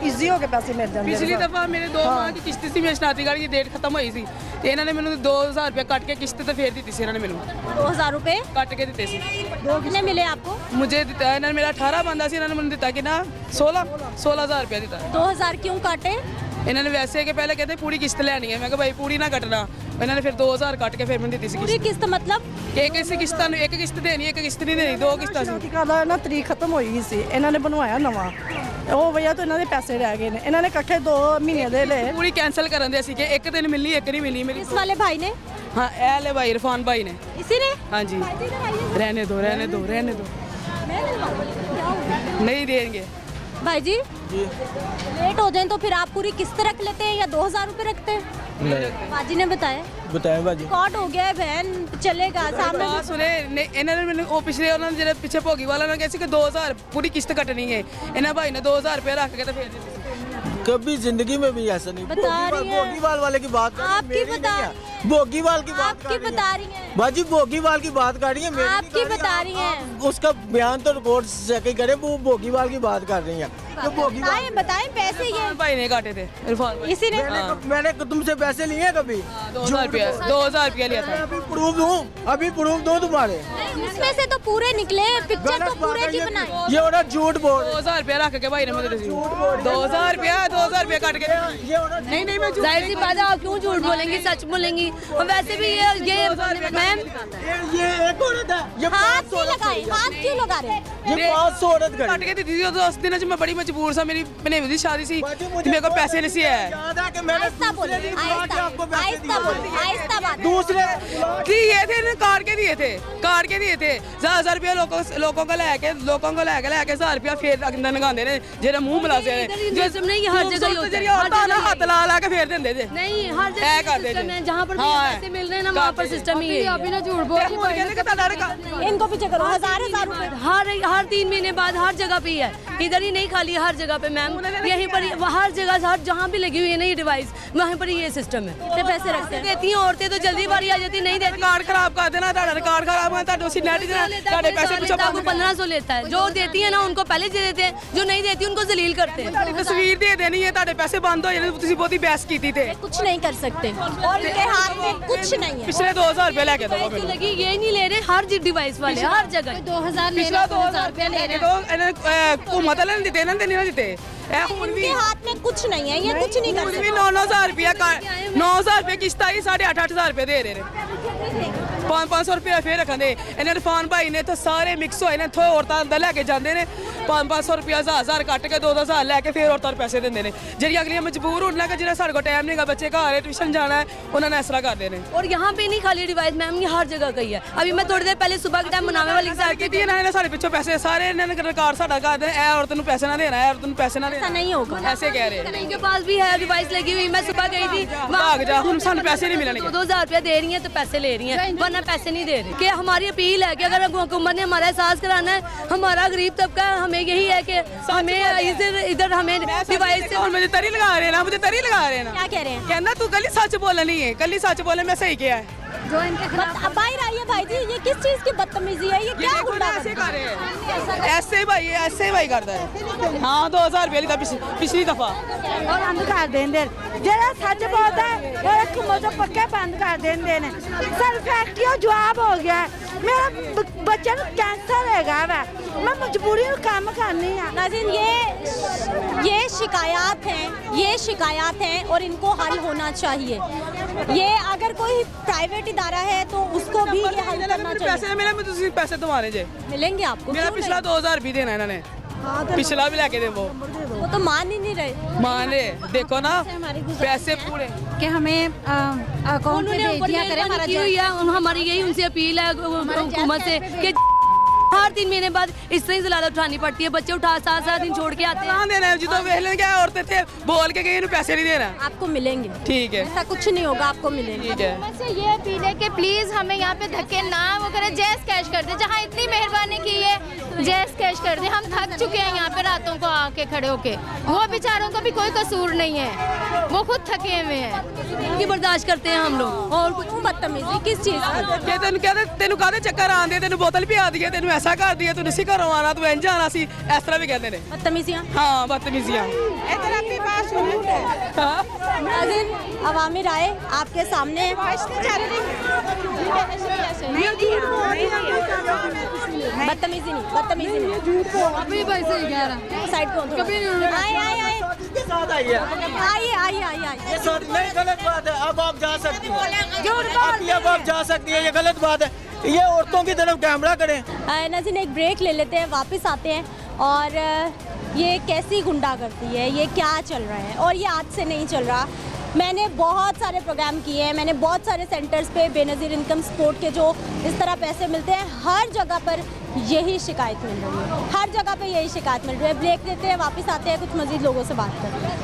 ईजी हो के पैसे मिल जाते। पिछली दफा मेरे 2 माह की किश्त सी, मेरी शनाती कार्ड की डेट खत्म हुई सी ਤੇ ਇਹਨਾਂ ਨੇ ਮੈਨੂੰ 2000 रुपये ਕੱਟ ਕੇ ਕਿਸ਼ਤ ਤੇ ਫੇਰ ਦਿੱਤੀ ਸੀ ਇਹਨਾਂ ਨੇ ਮੈਨੂੰ 2000 रुपए ਕੱਟ ਕੇ ਦਿੱਤੇ ਸੀ। कितने मिले आपको? मुझे ਦਿੱਤਾ ਇਹਨਾਂ ਨੇ, ਮੇਰਾ 18 ਬੰਦਾ ਸੀ, ਇਹਨਾਂ ਨੇ ਮੈਨੂੰ ਦਿੱਤਾ ਕਿ ਨਾ 16,000 रुपये ਦਿੱਤਾ। 2000 क्यों काटे? ਇਹਨਾਂ ਨੇ ਵੈਸੇ ਕਿ ਪਹਿਲੇ ਕਹਿੰਦੇ ਪੂਰੀ ਕਿਸ਼ਤ ਲੈਣੀ ਹੈ, ਮੈਂ ਕਿਹਾ ਭਾਈ ਪੂਰੀ ਨਾ ਕੱਟਣਾ। ਇਹਨਾਂ ਨੇ ਫਿਰ 2000 ਕੱਟ ਕੇ ਫਿਰ ਮੈਨੂੰ ਦਿੱਤੀ ਸੀ पूरी किस्त मतलब? ਕਿ ਇੱਕ ਕਿਸ਼ਤਾਂ ਨੂੰ ਇੱਕ ਕਿਸ਼ਤ ਦੇਣੀ, ਇੱਕ ਕਿਸ਼ਤ ਨਹੀਂ ਦੇਣੀ, 2 ਕਿਸ਼ਤਾਂ ਸੀ। ਸ਼ਨਾਤੀ ਕਾਰਡ ਦਾ ਨਾ ਤਰੀਕ ਖਤਮ ਹੋਈ ਸੀ, ਇਹਨਾਂ ਨੇ ਬਣਵਾਇਆ ਨਵਾਂ, ਉਹ ਵਜ੍ਹਾ ਤੋਂ ਇਹਨਾਂ ਦੇ ਪੈਸੇ ਰਹਿ ਗਏ ਨੇ। ਇਹਨਾਂ ਨੇ ਇਕੱਠੇ 2 ਮਹੀਨੇ ਦੇ ਲਏ। पूरी कैंसिल ਕਰਨ ਦੇ ਸੀ ਕਿ ਇੱਕ ਦਿਨ ਮਿਲਣੀ, ਇੱਕ ਨਹੀਂ ਮਿਲੀ ਮੇਰੀ। इस वाले भाई ने? हाँ, ਇਹ ले भाई इरफान भाई ने। इसी ने? हाँ जी, रहने दो रहने दो रहने दो, नहीं देंगे। भाई जी लेट हो जाए तो फिर आप पूरी किस्त रख लेते हैं या 2000 रुपए रखते हैं? नहीं बाजी ने बताया बताएं बाजी। कॉट हो गया है बहन, चलेगा सामने। ਬਾਤ ਸੁਣੇ ਇਹਨਾਂ ਨੇ ਮੈਨੂੰ ਉਹ ਪਿਛਲੇ ਉਹਨਾਂ ਨੇ ਜਿਹੜੇ ਪਿੱਛੇ ਭੋਗੀ ਵਾਲਾ ਨੇ ਕਿਹਾ ਸੀ ਕਿ 2000 ਪੂਰੀ ਕਿਸ਼ਤ ਕੱਟਣੀ ਹੈ, ਇਹਨਾਂ ਭਾਈ ਨੇ 2000 रुपये ਰੱਖ ਕੇ ਤੇ ਫੇਰ ਦਿੱਤੀ ਸੀ। कभी जिंदगी में भी ऐसा नहीं। बता रही हैं। भोगीवाल वाले की बात कर रही हैं, आपकी मेरी बता- नहीं है। भोगीवाल की बात आपकी बता रही हैं। बाजी भोगीवाल की बात कर रही है, मेरी नहीं आपकी कर बता आप- रही हैं। आप उसका बयान तो रिकॉर्ड चेक करे, वो भोगीवाल की बात कर रही है। तो भोगीवाल बताएं बताएं पैसे ये इरफान भाई ने काटे थे, इरफान भाई। इसी ने? मैंने तुमसे पैसे लिए हैं कभी? 2000 रुपया लिया था। अभी प्रूफ दूं, अभी प्रूफ दूं तुम्हारे। उसमें से तो पूरे निकले, पिक्चर तो पूरे की बनाई। ये हो रहा झूठ बोल। 2000 रुपया रख के भाई ने मुझे 2000 रुपया काट के। नहीं नहीं मैं जाहिर सी बात है, आप क्यों झूठ बोलेंगी, सच बोलेंगी। और वैसे भी ये मैम ये एक औरत है, ये हाथ क्यों लगाए, हाथ क्यों लगा रहे हैं? ये 500 औरत ਕੱਟ करी। ਕੇ ਦਿੱਤੀ ਸੀ। ਉਦੋਂ 10 ਦਿਨਾਂ 'ਚ ਮੈਂ ਬੜੀ ਮਜਬੂਰ ਸਾਂ, ਮੇਰੀ ਭਨੇਵੀ ਦੀ ਸ਼ਾਦੀ ਸੀ ਤੇ ਮੇਰੇ ਕੋਲ ਪੈਸੇ ਨਹੀਂ ਸੀ ਹੈ। याद है कि मैंने आहिस्ता बोल, दूसरे दिन बुला के आपको आहिस्ता पैसे आहिस्ता बोल, दिए। आहिस्ता बात। दूसरे दिए थे इन्होंने, काट के दिए थे 1000 रुपया लोगों को लेके 1000 रुपया फिर अंदर लगाते ने, जेरा मुंह मिला से नहीं, हर जगह ही होता है, हर जगह हाथ ला ला के फेर देंदे थे। नहीं, हर ऐ कर जगह दे सिस्टम है, जहाँ पर भी हाँ, पैसे मिल रहे हैं ना वहाँ पर सिस्टम ही है। अभी ना झूठ बोल इनको पीछे करो, हजार रुपए। हर 3 महीने बाद हर जगह पे ही है, इधर ही नहीं खाली, हर जगह पे मैम, यहीं पर हर जगह हर जहाँ भी लगी हुई है ना ये डिवाइस, वहीं पर ही ये सिस्टम है। कितने पैसे रखते हैं? देती हैं औरतें तो जल्दी बारी आ जाती, नहीं देती। रिकॉर्ड खराब कर देना, रिकॉर्ड खराब करता दोषी नेट साढ़े पैसे पूछो। आपको 1500 लेता है, जो देती है ना उनको पहले दे देते हैं, जो नहीं देती उनको जलील करते हैं। तस्वीर दे देनी है, ताड़े पैसे बंद हो जाने, तुसी बहुती बहस की थी थे। कुछ नहीं कर सकते और इनके हाथ में कुछ नहीं है। पिछले 2000 रुपये लेके दो पैसे लगी, ये नहीं ले रहे, हर डिवाइस वाले हर जगह 2000 ले पिछला रहे, 2000 रुपये लेके दो, घूमत वाले ने दिते, इन्होंने नहीं दिते। इनके हाथ में कुछ नहीं है, ये कुछ नहीं कर सकते। 9,000 रुपया 9,000 रुपये किश्त 27 8.5 ਹਜ਼ਾਰ ਰੁਪਏ ਦੇ ਰਹੇ ਨੇ 500 ਰੁਪਏ ਫੇਰ ਰੱਖਦੇ ਇਹਨਾਂ ਇਰਫਾਨ ਭਾਈ ਨੇ ਤਾਂ ਸਾਰੇ ਮਿਕਸ ਹੋਏ ਨੇ ਇੱਥੋਂ ਔਰਤਾਂ ਅੰਦਰ ਲੈ ਕੇ ਜਾਂਦੇ ਨੇ 500 ਰੁਪਏ 1000 ਕੱਟ ਕੇ 2000 ਲੈ ਕੇ ਫੇਰ ਔਰਤਾਂ ਨੂੰ ਪੈਸੇ ਦਿੰਦੇ ਨੇ ਜਿਹੜੀਆਂ ਅਗਲੀਆਂ ਮਜਬੂਰ ਹੋਣਾ ਕਿ ਜਿਹੜਾ ਸਾਡੇ ਕੋਲ ਟਾਈਮ ਨਹੀਂਗਾ ਬੱਚੇ ਘਰ ਹੈ ट्यूशन जाना है उन्होंने ऐसा करते हैं। और यहाँ पे नहीं खाली डिवाइस मैम, ये हर जगह का ही है। अभी मैं थोड़ी देर पहले सुबह के टाइम मनावे वाली साइड की इन्होंने सारे पिछों पैसे सारे इन्होंने रिकॉर्ड साडा कर देना, ए औरत नु पैसे ना देना, ए औरत नु पैसे ना देना, ऐसा नहीं होगा, ऐसे कह रहे हैं। इनके पास भी है डिवाइस लगी हुई, मैं सुबह गई थी भाग जा, हम सानू पैसे नहीं मिलने। 2000 रुपया दे रही हैं तो पैसे ले रही हैं, वरना पैसे नहीं दे रही। कि हमारी अपील है कि अगर हुकूमत ने हमारा एहसास कराना है, हमारा गरीब तबका हमें यही है कि हमें इधर हमें डिवाइस से मुझे तरी लगा रहे हैं ना, मुझे तरी लगा रहे हैं ना। क्या कह रहे हैं? कहना तू कल सच बोलनी है, कल सच बोले मैं सही किया है। जो इनके खिलाफ बाहर आई है भाई जी, ये किस चीज की बदतमीजी है? ये क्या ऐसे कर रहे हैं, ऐसे भाई करता है। हाँ 2000 रुपये पिछली दफा और बंद कर देंगे, जरा सच बोलता है और एक मुझे पक्के बंद कर देंगे ने। सर फैक्ट्री जवाब हो गया है, मेरा बच्चे को कैंसर है वै, मैं मजबूरी में काम करनी है। नाज़रीन ये शिकायत हैं और इनको हल होना चाहिए। ये अगर कोई प्राइवेट इदारा है तो उसको भी ये हल करना चाहिए। पैसे मिले मैं तुझे पैसे तुम्हारे जे मिलेंगे आपको। मेरा पिछला 2000 भी देना इन्होंने, पिछला भी लेके दे वो तो मान ही नहीं रहे। मान ले, देखो ना पैसे पूरे कि हमें अकाउंट में भेज दिया करें। हमारी यही उनसे अपील है हुकूमत से कि हर 3 महीने बाद इस तरह से लालच उठानी पड़ती है, बच्चे उठा 7 दिन छोड़ के आते हैं। देना जो तो वेले क्या औरतें थे बोल के गई पैसे नहीं देना, आपको मिलेंगे। ठीक है, ऐसा कुछ नहीं होगा, आपको मिलेंगे। ठीक है। बस ये अपील है कि प्लीज हमें यहाँ पे धक्के ना वो करें, जैस कैश कर दे, जहाँ इतनी मेहरबानी की है जैस कैश कर दे। हम थक चुके हैं यहाँ पे रातों को आके खड़े होके, वो बेचारों का भी कोई कसूर नहीं है, वो खुद थके हुए हैं, इनकी बर्दाश्त करते हैं हम लोग। और क्यों बदतमीजी किस चीज की? तेन कहते चक्कर आंदे, तेन बोतल पिया दी, तेन ऐसा कर दिया, तू नहीं घरों आना, तू इंज आना सी, इस तरह भी कहते हैं बदतमीजियाँ। हाँ बदतमीजियाँ। अवामी राय आपके सामने बदतमीजी नहीं अभी भाई सही कह रहा है। साइड को आइए नहीं, गलत बात है। अब आप जा सकती हैं, अब आप जा सकती हैं, ये गलत बात है। ये औरतों की तरफ कैमरा करें। नाज़रीन एक ब्रेक ले लेते हैं, वापस आते हैं और ये कैसी गुंडागर्दी है, ये क्या चल रहा है और ये आज से नहीं चल रहा। मैंने बहुत सारे प्रोग्राम किए हैं, मैंने बहुत सारे सेंटर्स पे बेनज़ीर इनकम सपोर्ट के जो इस तरह पैसे मिलते हैं, हर जगह पर यही शिकायत मिल रही है, हर जगह पे यही शिकायत मिल रही है। ब्रेक लेते हैं, वापस आते हैं, कुछ मज़ीद लोगों से बात करते हैं।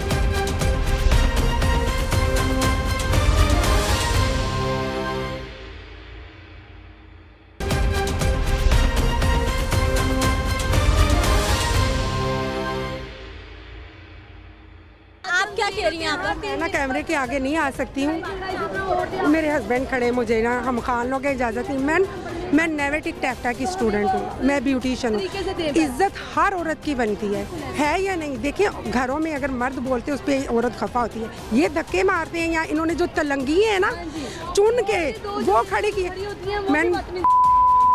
क्या कह रही हैं आप? मैं ना कैमरे के आगे नहीं आ सकती हूँ, मेरे हस्बैंड खड़े, मुझे ना हम खान लोग इजाज़त नहीं। मैं नेवेटिक टैफ्टा की स्टूडेंट हूँ, मैं ब्यूटिशियन हूँ। इज्जत हर औरत की बनती है या नहीं? देखिए घरों में अगर मर्द बोलते हैं उस पर औरत खफा होती है, ये धक्के मारते हैं। या इन्होंने जो तलंगी है ना चुन के वो खड़ी की, मैं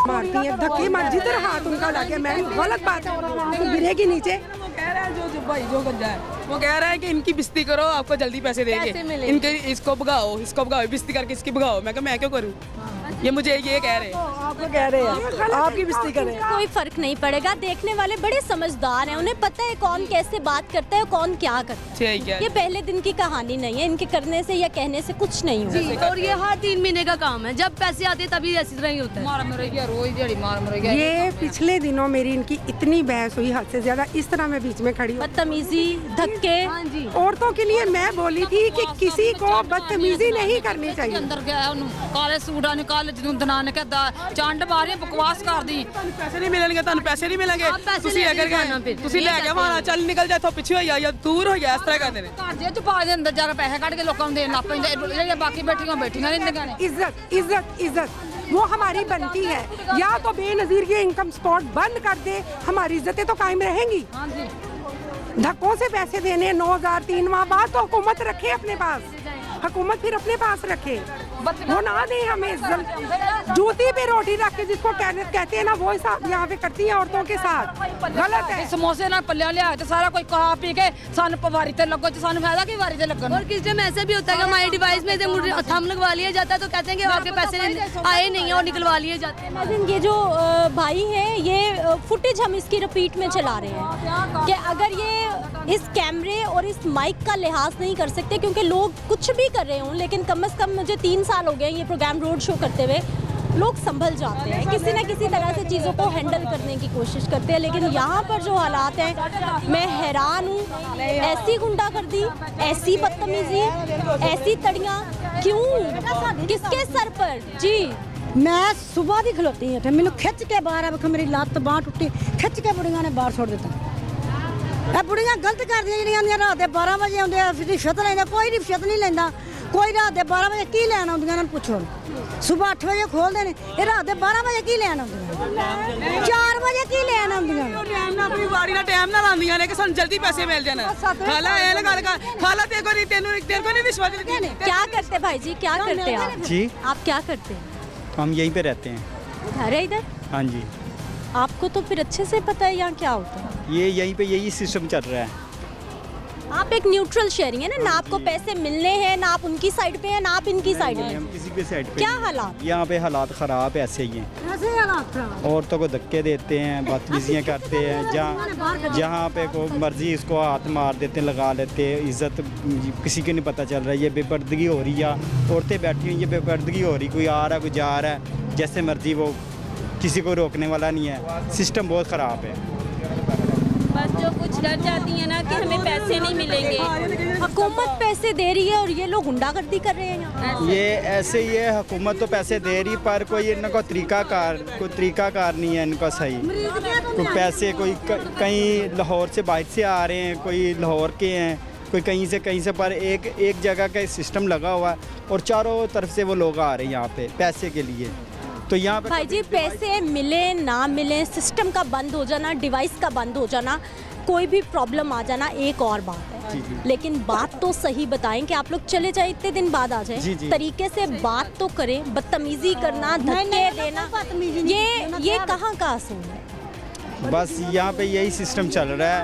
मारती है धक्के मार, जिधर हाथ उनका लगे। मैं गलत बात है, गिरेगी नीचे। कह रहा है जो भाई जो गंजा है वो कह रहा है कि इनकी बिस्ती करो, आपको जल्दी पैसे देंगे, इनके इसको भगाओ, बिस्ती करके इसकी भगाओ। मैं क्यों करूँ? ये मुझे ये कह रहे हैं, आपको कह रहे हैं आपकी बिस्ती करें। कोई फर्क नहीं पड़ेगा, देखने वाले बड़े समझदार हैं, उन्हें पता है कौन कैसे बात करता है, कौन क्या करता है। ये पहले दिन की कहानी नहीं है, इनके करने से या कहने से कुछ नहीं होगा। और ये हर 3 महीने का काम है, जब पैसे आते हैं तभी ऐसी तरह ही होता है। ये पिछले दिनों मेरी इनकी इतनी बहस हुई हद से ज्यादा, इस तरह मैं बीच में खड़ी, बदतमीजी धक्के। औरतों के लिए मैं बोली थी कि किसी को बदतमीजी नहीं करनी चाहिए। अंदर गया काले सूटा निकाल ਜਦੋਂ ਦਨਾ ਨੇ ਕਹਿੰਦਾ ਚੰਡ ਮਾਰੀ ਬਕਵਾਸ ਕਰਦੀ ਪੈਸੇ ਨਹੀਂ ਮਿਲਣਗੇ, ਤੁਹਾਨੂੰ ਪੈਸੇ ਨਹੀਂ ਮਿਲਣਗੇ, ਤੁਸੀਂ ਅਗਰ ਗਏ ਤੁਸੀਂ ਲੈ ਕੇ ਮਾਰਾ ਚੱਲ ਨਿਕਲ ਜਾ ਇੱਥੋਂ, ਪਿੱਛੇ ਹੋ ਜਾ ਜਾਂ ਦੂਰ ਹੋ ਜਾ, ਇਸ ਤਰ੍ਹਾਂ ਕਰਦੇ ਨੇ। ਘਰ ਦੇ ਚ ਪਾ ਦੇ ਅੰਦਰ ਜਰਾ ਪੈਸੇ ਕੱਢ ਕੇ ਲੋਕਾਂ ਨੂੰ ਦੇਣ ਲੱਗ ਪੈਂਦੇ, ਜਿਹੜੀਆਂ ਬਾਕੀ ਬੈਠੀਆਂ ਰਹਿੰਦੀਆਂ ਨੇ। इज्जत वो हमारी बनती है, या तो बेनजीर ये इनकम सपोर्ट बंद कर दे, हमारी इज्जतें तो कायम रहेंगी। धक्कों से पैसे देने 9000 3 माह बाद तो हुकूमत रखे अपने पास, हुकूमत फिर अपने पास रखे, वो ना दे हमें जूती पे रोटी रख के जिसको कहते हैं ना, वो हिसाब यहाँ पे करती है औरतों के साथ, गलत है। समोसे ना पल्ले लिया तो सारा कोई खा पी के सानू वारी ते लगो, तो सानू फायदा की वारी ते लगन। और किस टाइम ऐसा भी होता है कि हमारे डिवाइस में से थंब लगवा लिया जाता है तो कहते हैं कि आपके पैसे आए नहीं है और निकलवा लिए जाते हैं। ये जो भाई हैं, ये फुटेज हम इसकी रिपीट में चला रहे हैं कि अगर ये इस कैमरे और इस माइक का लिहाज नहीं कर सकते, क्योंकि लोग कुछ भी कर रहे हों, लेकिन कम से कम मुझे 3 साल हो गए ये प्रोग्राम रोड शो करते हुए, लोग संभल जाते हैं, किसी न किसी तरह से चीज़ों को हैंडल करने की कोशिश करते हैं। लेकिन यहाँ पर जो हालात हैं, मैं हैरान हूँ। ऐसी गुंडागर्दी, ऐसी बदतमीजी, ऐसी तड़ियाँ क्यों, किसके सर पर? जी मैं सुबह दी खलोती है, मैंने खिंच के बाहर आ, मेरी लत्त बांह टुटी, खिंच के बुढ़िया ने बाहर छोड़ दिता। ਇਹ ਬੁੜੀਆਂ ਗਲਤ ਕਰਦੀਆਂ ਜਿਹੜੀਆਂ ਰਾਤ ਦੇ 12 ਵਜੇ ਆਉਂਦੇ ਆ, ਰਿਸ਼ਵਤ ਲੈਂਦਾ, ਕੋਈ ਰਿਸ਼ਵਤ ਨਹੀਂ ਲੈਂਦਾ, ਕੋਈ ਰਾਤ ਦੇ 12 ਵਜੇ ਕੀ ਲੈਣ ਆਉਂਦੀਆਂ ਇਹਨਾਂ ਨੂੰ ਪੁੱਛੋ। ਸਵੇਰ 8 ਵਜੇ ਖੋਲਦੇ ਨੇ, ਇਹ ਰਾਤ ਦੇ 12 ਵਜੇ ਕੀ ਲੈਣ ਆਉਂਦੀਆਂ, 4 ਵਜੇ ਕੀ ਲੈਣ ਆਉਂਦੀਆਂ। ਟਾਈਮ ਨਾਲ ਆਪਣੀ ਵਾਰੀ ਨਾਲ ਟਾਈਮ ਨਾਲ ਆਉਂਦੀਆਂ ਨੇ ਕਿ ਸਾਨੂੰ ਜਲਦੀ ਪੈਸੇ ਮਿਲ ਜਾਣ। ਖਾਲਾ ਇਹ ਲਗਾ ਲਗਾ ਖਾਲਾ ਤੇ ਕੋਈ ਤੈਨੂੰ ਨਹੀਂ ਵਿਸ਼ਵਾਸ ਨਹੀਂ। क्या करते भाई जी, क्या करते हैं आप? जी आप क्या करते हैं? हम यहीं पे रहते हैं। घर है इधर? हाँ जी। आपको तो फिर अच्छे से पता है यहाँ क्या होता है। ये यहीं पे यही सिस्टम चल रहा है। आप एक न्यूट्रल शेयरिंग है ना आपको पैसे मिलने हैं, ना आप उनकी साइड पे हैं, ना आप इनकी साइड में। हम किसी के साइड पे क्या नहीं। हालात? यहाँ पे हालात ख़राब ऐसे ही हैं। औरतों को धक्के देते हैं, बदतमीजियाँ करते हैं, जहाँ पे को मर्जी इसको हाथ मार देते हैं, लगा लेते हैं। इज़्ज़त किसी की नहीं पता चल रहा है। ये बेपर्दगी हो रही है, औरतें बैठी हुई, ये बेपर्दगी हो रही, कोई आ रहा है कोई जा रहा है, जैसे मर्जी, वो किसी को रोकने वाला नहीं है। सिस्टम बहुत ख़राब है। बस जो कुछ डर जाती है ना कि हमें पैसे नहीं मिलेंगे। हुकूमत पैसे दे रही है और ये लोग गुंडागर्दी कर रहे हैं यहाँ। ये ऐसे ही है, हुकूमत तो पैसे दे रही, पर कोई इनका तरीकाकार नहीं है इनका सही। कोई पैसे कोई कहीं लाहौर से बाहर से आ रहे हैं, कोई लाहौर के हैं, कोई कहीं से, पर एक जगह का सिस्टम लगा हुआ है और चारों तरफ से वो लोग आ रहे हैं यहाँ पे पैसे के लिए। तो यहाँ पे भाई जी पैसे मिले ना मिले, सिस्टम का बंद हो जाना, डिवाइस का बंद हो जाना, कोई भी प्रॉब्लम आ जाना एक और बात है। जी जी। लेकिन बात तो सही बताएं कि आप लोग चले जाए इतने दिन बाद आ जाए, जी जी। तरीके से बात तो करें। बदतमीजी करना, धक्के देना, ये कहाँ का असूल है? बस यहाँ पे यही सिस्टम चल रहा है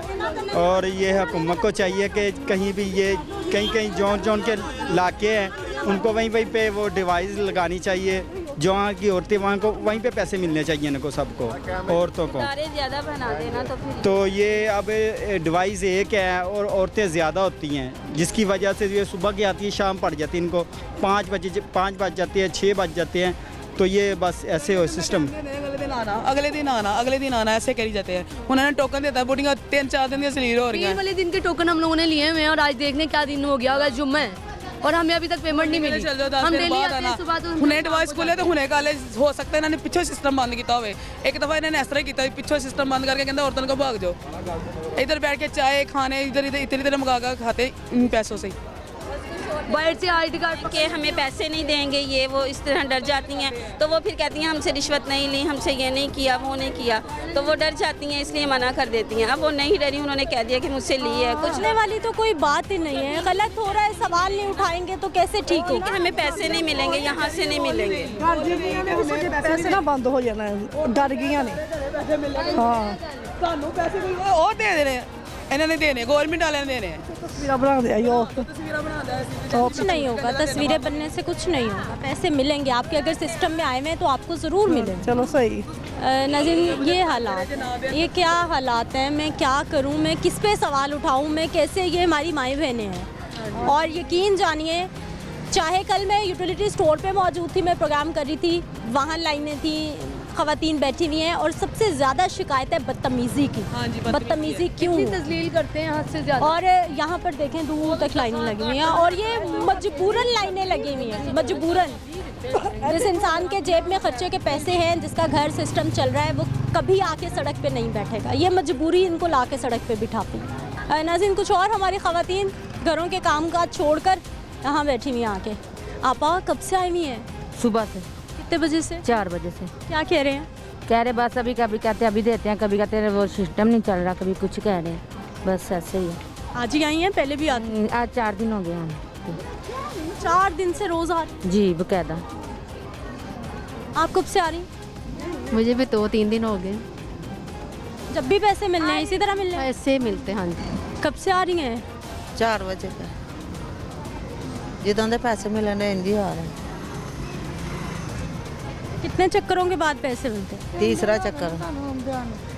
और ये हुकूमत को चाहिए कि कहीं भी ये कहीं जौन के इलाके हैं उनको वहीं पे वो डिवाइस लगानी चाहिए। जहाँ की औरतें वहाँ को वहीं पे पैसे मिलने चाहिए इनको, सबको, औरतों को। ज़्यादा बना देना तो फिर तो ये अब डिवाइस एक है और औरतें ज़्यादा होती हैं, जिसकी वजह से ये सुबह की आती है, शाम पड़ जाती है इनको, 5 बज जाते हैं, 6 बज जाते हैं। तो ये बस ऐसे हो सिस्टम। अगले दिन आना ऐसे करी जाते हैं। उन्होंने टोकन देता है, बुढ़िया 3-4 दिन की सलीर हो रही है। वाले दिन के टोकन हम लोगों ने लिए हुए हैं और आज देखने क्या दिन हो गया होगा, जुम्मा है और हमें अभी तक पेमेंट नहीं मिली। हम डेली आते हैं सुबह, तो हुने डिवाइस खोले तो हुने काले हो सकता है इन्होंने पिछो सिस्टम बंद किया होवे। एक दफा इन्होंने इस तरह किया, पिछो सिस्टम बंद करके कहते औरतों को भाग जाओ, इधर बैठ के चाय खाने इधर मंगा कर खाते इन पैसों से। बाहर से ID कार्ड के हमें पैसे नहीं देंगे, ये वो इस तरह डर जाती हैं। तो वो फिर कहती हैं हमसे रिश्वत नहीं ली, हमसे ये नहीं किया, वो नहीं किया, तो वो डर जाती हैं, इसलिए मना कर देती हैं। अब वो नहीं डरी, उन्होंने कह दिया कि मुझसे ली है। कुछ पूछने वाली तो कोई बात ही नहीं है, गलत हो रहा है, सवाल नहीं उठाएंगे तो कैसे ठीक हो? हमें पैसे नहीं मिलेंगे, यहाँ से नहीं मिलेंगे। पैसे ना बंद हो जाना, डर गई ने। हाँ ਸਾਨੂੰ ਪੈਸੇ ਕੋਈ ਉਹ ਦੇ ਦੇਣੇ, ਇਹਨਾਂ ਨੇ ਦੇਣੇ, गवर्नमेंट वाले ने देने। तस्वीरें बना दे आयो, कुछ नहीं होगा, तस्वीरें बनने से कुछ नहीं होगा। पैसे मिलेंगे आपके, अगर सिस्टम में आए हुए हैं तो आपको ज़रूर मिलेंगे। चलो सही। नाज़रीन ये हालात, ये क्या हालात हैं, मैं क्या करूं, मैं किस पे सवाल उठाऊं, मैं कैसे, ये हमारी माई बहनें हैं। और यकीन जानिए, चाहे कल मैं यूटिलिटी स्टोर पे मौजूद थी, मैं प्रोग्राम कर रही थी, वहाँ लाइनें थी, ख़वातीन बैठी हुई हैं और सबसे ज़्यादा शिकायत है बदतमीज़ी की। हाँ जी, बदतमीज़ी क्यों, तस्लील करते हैं हद से ज़्यादा। और यहाँ पर देखें दूर तक लाइनें लगी हुई हैं और ये मजबूरन लाइनें लगी हुई हैं, मजबूरन। जिस इंसान के जेब में खर्चे के पैसे हैं, जिसका घर सिस्टम चल रहा है, वो कभी आके सड़क पे नहीं बैठेगा, ये मजबूरी इनको ला के सड़क पे बिठाती है। नाज़रीन कुछ और हमारी ख़वातीन घरों के काम काज छोड़कर यहाँ बैठी हुई हैं आके। आपा कब से आई हुई हैं? सुबह से। कितने बजे से? 4 बजे से। क्या कह रहे हैं? कह रहे बस अभी, कभी कहते अभी देते हैं, कभी कहते वो सिस्टम नहीं चल रहा, कभी कुछ कह रहे हैं, बस ऐसे ही है। आज ही आई हैं, पहले भी आती? आज 4 दिन हो गए हैं। 4 दिन से रोज आ रही? जी बकायदा। आप कब से आ रही? मुझे भी 2-3 दिन हो गए। जब भी पैसे मिलने हैं इसी तरह मिलने हैं? ऐसे मिलते हैं। हाँ जी। कब से आ रही हैं? 4 ਵਜੇ का जिदों दे पैसे मिलने इंजी आ रहे हैं। कितने चक्करों के बाद पैसे मिलते हैं? तीसरा चक्कर।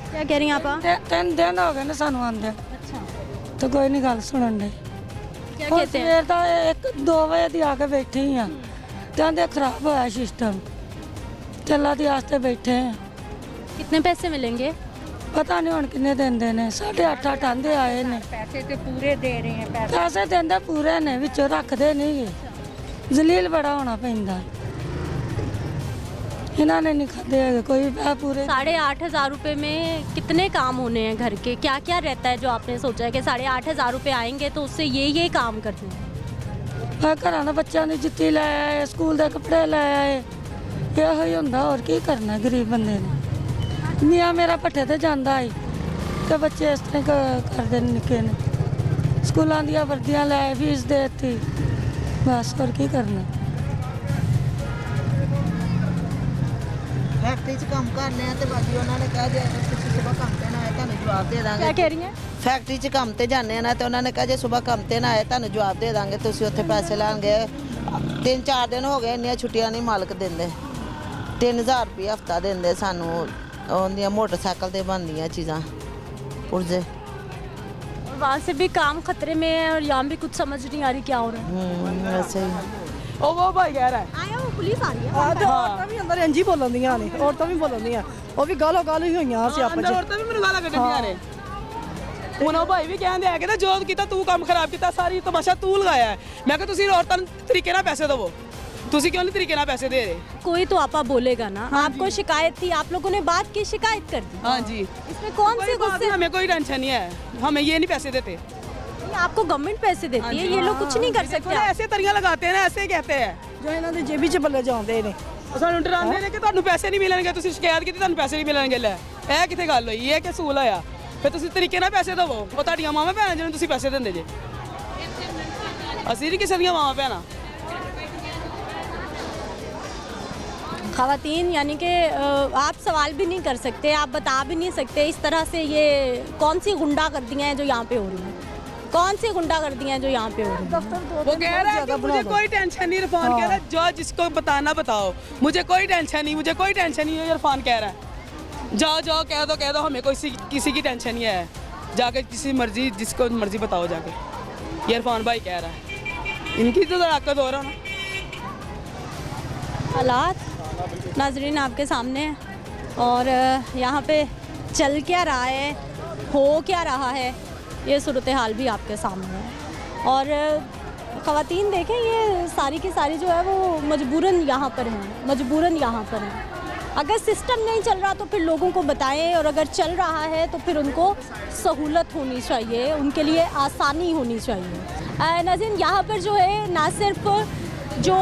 क्या कह रही हैं आप? 3 दिन हो गए ने सानू आंदे। अच्छा। तो कोई नहीं गल सुनन दे। क्या कहते हैं? सवेर दा 1-2 ਵਜੇ ਦੀ ਆ ਕੇ ਬੈਠੇ ਹੀ ਆ ਤੇ ਆਂਦੇ ਖਰਾਬ ਹੋਇਆ सिस्टम। ਚੱਲਾ ਦੀ ਆਸਤੇ ਬੈਠੇ ਆ। कितने पैसे मिलेंगे? पता नहीं ਹੁਣ ਕਿੰਨੇ ਦਿੰਦੇ ਨੇ 8.5 ਆਂਦੇ ਆਏ ਨੇ। पैसे तो पूरे दे रहे हैं पैसे। ਪੈਸੇ ਦਿੰਦੇ ਪੂਰੇ ਨੇ ਵਿੱਚੋਂ ਰੱਖਦੇ ਨਹੀਂ ਜ਼ਲੀਲ ਬੜਾ ਹੋਣਾ ਪੈਂਦਾ ਇਹਨਾਂ ਨੇ नहीं खाते है कोई पूरे। 8,500 रुपये में कितने काम होने हैं घर के? क्या क्या रहता है जो आपने सोचा है कि 8,500 रुपये आएंगे तो उससे ये काम करते हैं? ਘਰਾਂ ਦਾ ਬੱਚਿਆਂ ਦੀ ਜੁੱਤੀ ਲੈ ਆਏ ਸਕੂਲ ਦੇ ਕੱਪੜੇ ਲੈ ਆਏ ਇਹੋ ਹੀ ਹੁੰਦਾ ਹੋਰ ਕੀ ਕਰਨਾ ਗਰੀਬ ਬੰਦੇ ਨੇ। ਮੀਆਂ ਮੇਰਾ ਪੱਠੇ ਤੇ ਜਾਂਦਾ ਏ ਤੇ ਬੱਚੇ ਇਸ ਤਰ੍ਹਾਂ ਕਰਦੇ ਨੇ ਨਿੱਕੇ ਨੇ ਸਕੂਲਾਂ ਦੀਆਂ ਵਰਦੀਆਂ ਲੈ ਫੀਸ ਦੇ ਦਿੱਤੀ ਬਸ ਹੋਰ ਕੀ ਕਰਨਾ। फैक्ट्री च काम करने ते बाकी उन्होंने कहा जे तुसीं सुबह काम ते ना आए तुहानूं जवाब दे दांगे। क्या कह रही हैं? फैक्ट्री च काम ते जाने ना ते उन्होंने कहा जे सुबह काम ते ना आए तुहानूं जवाब दे दांगे तुसीं उत्थे पैसे लैणगे। 3-4 दिन हो गए इन्नियां छुट्टियां नहीं मालक दिंदे। 3000 रुपये हफ्ता दिंदे सानूं उन्दियां मोटरसाइकिल ते बनदियां चीज़ां पुर्जे। वहाँ से भी काम खतरे में है और यहाँ भी कुछ समझ नहीं आ रही क्या हो रहा है। वैसे ही ਉਹ ਉਹ ਭਾਈ ਕਹਿ ਰਿਹਾ आया वो पुलिस आ रही है। ਆ ਤੇ ਔਰਤਾਂ ਵੀ ਅੰਦਰ ਇੰਜ ਹੀ ਬੋਲਦੀਆਂ ਨੇ ਔਰਤਾਂ ਵੀ ਬੋਲਦੀਆਂ ਉਹ ਵੀ ਗਾਲੋ ਗਾਲ ਹੀ ਹੋਈਆਂ ਸੀ ਆਪਸ ਅੰਦਰ ਔਰਤਾਂ ਵੀ ਮੈਨੂੰ ਗਾਲਾਂ ਕੱਢਦੀਆਂ ਨੇ। ਹੁਣ ਉਹ ਭਾਈ ਵੀ ਕਹਿੰਦੇ ਆ ਕਿ ਜੋ ਕੀਤਾ ਤੂੰ ਕੰਮ ਖਰਾਬ ਕੀਤਾ ਸਾਰੀ ਤਮਾਸ਼ਾ ਤੂੰ ਲਗਾਇਆ ਹੈ। ਮੈਂ ਕਿਹਾ ਤੁਸੀਂ ਔਰਤਾਂ ਨੂੰ ਤਰੀਕੇ ਨਾਲ ਪੈਸੇ ਦੇਵੋ ਤੁਸੀਂ क्यों नहीं तरीके ਨਾਲ पैसे दे रहे? कोई तो आपा बोलेगा ना। आपको शिकायत थी आप लोगों ने बात की शिकायत कर दी। हाँ जी। इसमें कौन सी गुस्से? हमें कोई टेंशन नहीं है हमें ये नहीं पैसे देते। आपको गवर्नमेंट पैसे देती है ये लोग कुछ नहीं कर सकते। ऐसे तरियां लगाते हैं ना ऐसे कहते हैं ਜੋ ਇਹਨਾਂ ਦੀ ਜੇਬੀ 'ਚ ਬੱਲੇ ਜਾਂਦੇ ਨੇ। ਸਾਨੂੰ ਡਰਾਉਂਦੇ ਨੇ ਕਿ ਤੁਹਾਨੂੰ ਪੈਸੇ ਨਹੀਂ ਮਿਲਣਗੇ ਤੁਸੀਂ ਸ਼ਿਕਾਇਤ ਕੀਤੀ ਤੁਹਾਨੂੰ ਪੈਸੇ ਨਹੀਂ ਮਿਲਣਗੇ। ਲੈ ਇਹ ਕਿੱਥੇ ਗੱਲ ਹੋਈ ਇਹ ਕਿ ਅਸੂਲ ਆਇਆ ਫਿਰ ਤੁਸੀਂ ਤਰੀਕੇ ਨਾਲ ਪੈਸੇ ਦੇਵੋ। ਉਹ ਤੁਹਾਡੀਆਂ ਮਾਵਾਂ ਭੈਣਾਂ ਜਿਹਨੂੰ ਤੁਸੀਂ ਪੈਸੇ ਦਿੰਦੇ ਜੇ ਅਸੀਂ ਨਹੀਂ ਕਿਸੇ ਦੀਆਂ ਮਾਵਾਂ ਭੈਣਾਂ। ख़वातीन यानी कि आप सवाल भी नहीं कर सकते आप बता भी नहीं सकते इस तरह से ये कौन सी गुंडागर्दियाँ हैं जो यहाँ पे हो रही हैं। कौन सी गुंडागर्दियाँ हैं जो यहाँ पे हो रही हैं? वो कह रहा है कि मुझे कोई टेंशन नहीं। इरफान कह रहा है जो जिसको बताना बताओ मुझे कोई टेंशन नहीं मुझे कोई टेंशन नहीं है। इरफान कह रहा है जाओ जाओ कह दो हमें कोई किसी की टेंशन नहीं है जाके किसी मर्जी जिसको मर्जी बताओ जाके। ये इरफान भाई कह रहा है इनकी तो ताकत हो रहा ना। हालात नाजरीन आपके सामने है और यहाँ पे चल क्या रहा है हो क्या रहा है ये सूरत हाल भी आपके सामने है। और ख़वातीन देखें ये सारी की सारी जो है वो मजबूरन यहाँ पर हैं मजबूरन यहाँ पर हैं। अगर सिस्टम नहीं चल रहा तो फिर लोगों को बताएं और अगर चल रहा है तो फिर उनको सहूलत होनी चाहिए उनके लिए आसानी होनी चाहिए। नाज़रीन यहाँ पर जो है ना सिर्फ जो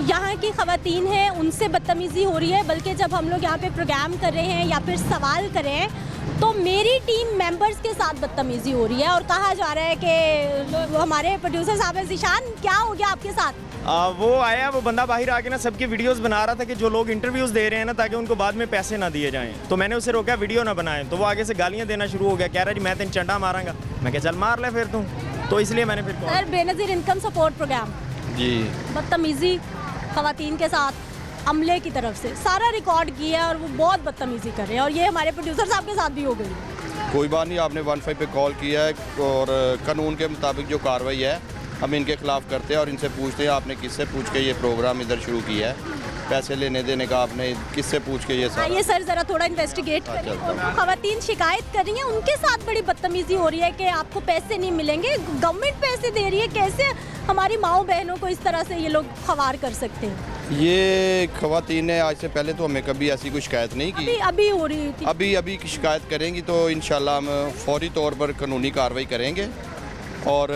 यहाँ की ख़वातीन हैं उनसे बदतमीज़ी हो रही है बल्कि जब हम लोग यहाँ पे प्रोग्राम कर रहे हैं या फिर सवाल कर रहे हैं तो मेरी टीम मेंबर्स के साथ बदतमीज़ी हो रही है। और कहा जा रहा है कि हमारे प्रोड्यूसर साहब हैं ज़ीशान क्या हो गया आपके साथ? वो आया वो बंदा बाहर आके ना सबकी वीडियोस बना रहा था कि जो लोग इंटरव्यूज़ दे रहे हैं ना ताकि उनको बाद में पैसे ना दिए जाएं। तो मैंने उसे रोका वीडियो ना बनाएं तो वो आगे से गालियाँ देना शुरू हो गया कह रहा जी मैं तेन चंडा मारांगा। मैं क्या चल मार ले फिर तू तो इसलिए मैंने फिर sir Benazir income support programme जी बदतमीज़ी ख़वातीन के साथ अमले की तरफ से सारा रिकॉर्ड किया है और वो बहुत बदतमीज़ी कर रहे हैं और ये हमारे प्रोड्यूसर साहब के साथ भी हो गई। कोई बात नहीं आपने 15 पे कॉल किया है और कानून के मुताबिक जो कार्रवाई है हम इनके खिलाफ करते हैं और इनसे पूछते हैं आपने किससे पूछ के ये प्रोग्राम इधर शुरू किया है पैसे लेने देने का आपने किससे पूछ के ये सारा। ये सर ज़रा थोड़ा इन्वेस्टिगेट करिए। ख़वातीन शिकायत कर रही हैं उनके साथ बड़ी बदतमीज़ी हो रही है कि आपको पैसे नहीं मिलेंगे गवर्नमेंट पैसे दे रही है कैसे हमारी माओ बहनों को इस तरह से ये लोग ख़वार कर सकते हैं। ये ख़वातीन ने आज से पहले तो हमें कभी ऐसी कोई शिकायत नहीं की अभी हो रही थी अभी की शिकायत करेंगी तो इंशाल्लाह हम फौरी तौर पर कानूनी कार्रवाई करेंगे और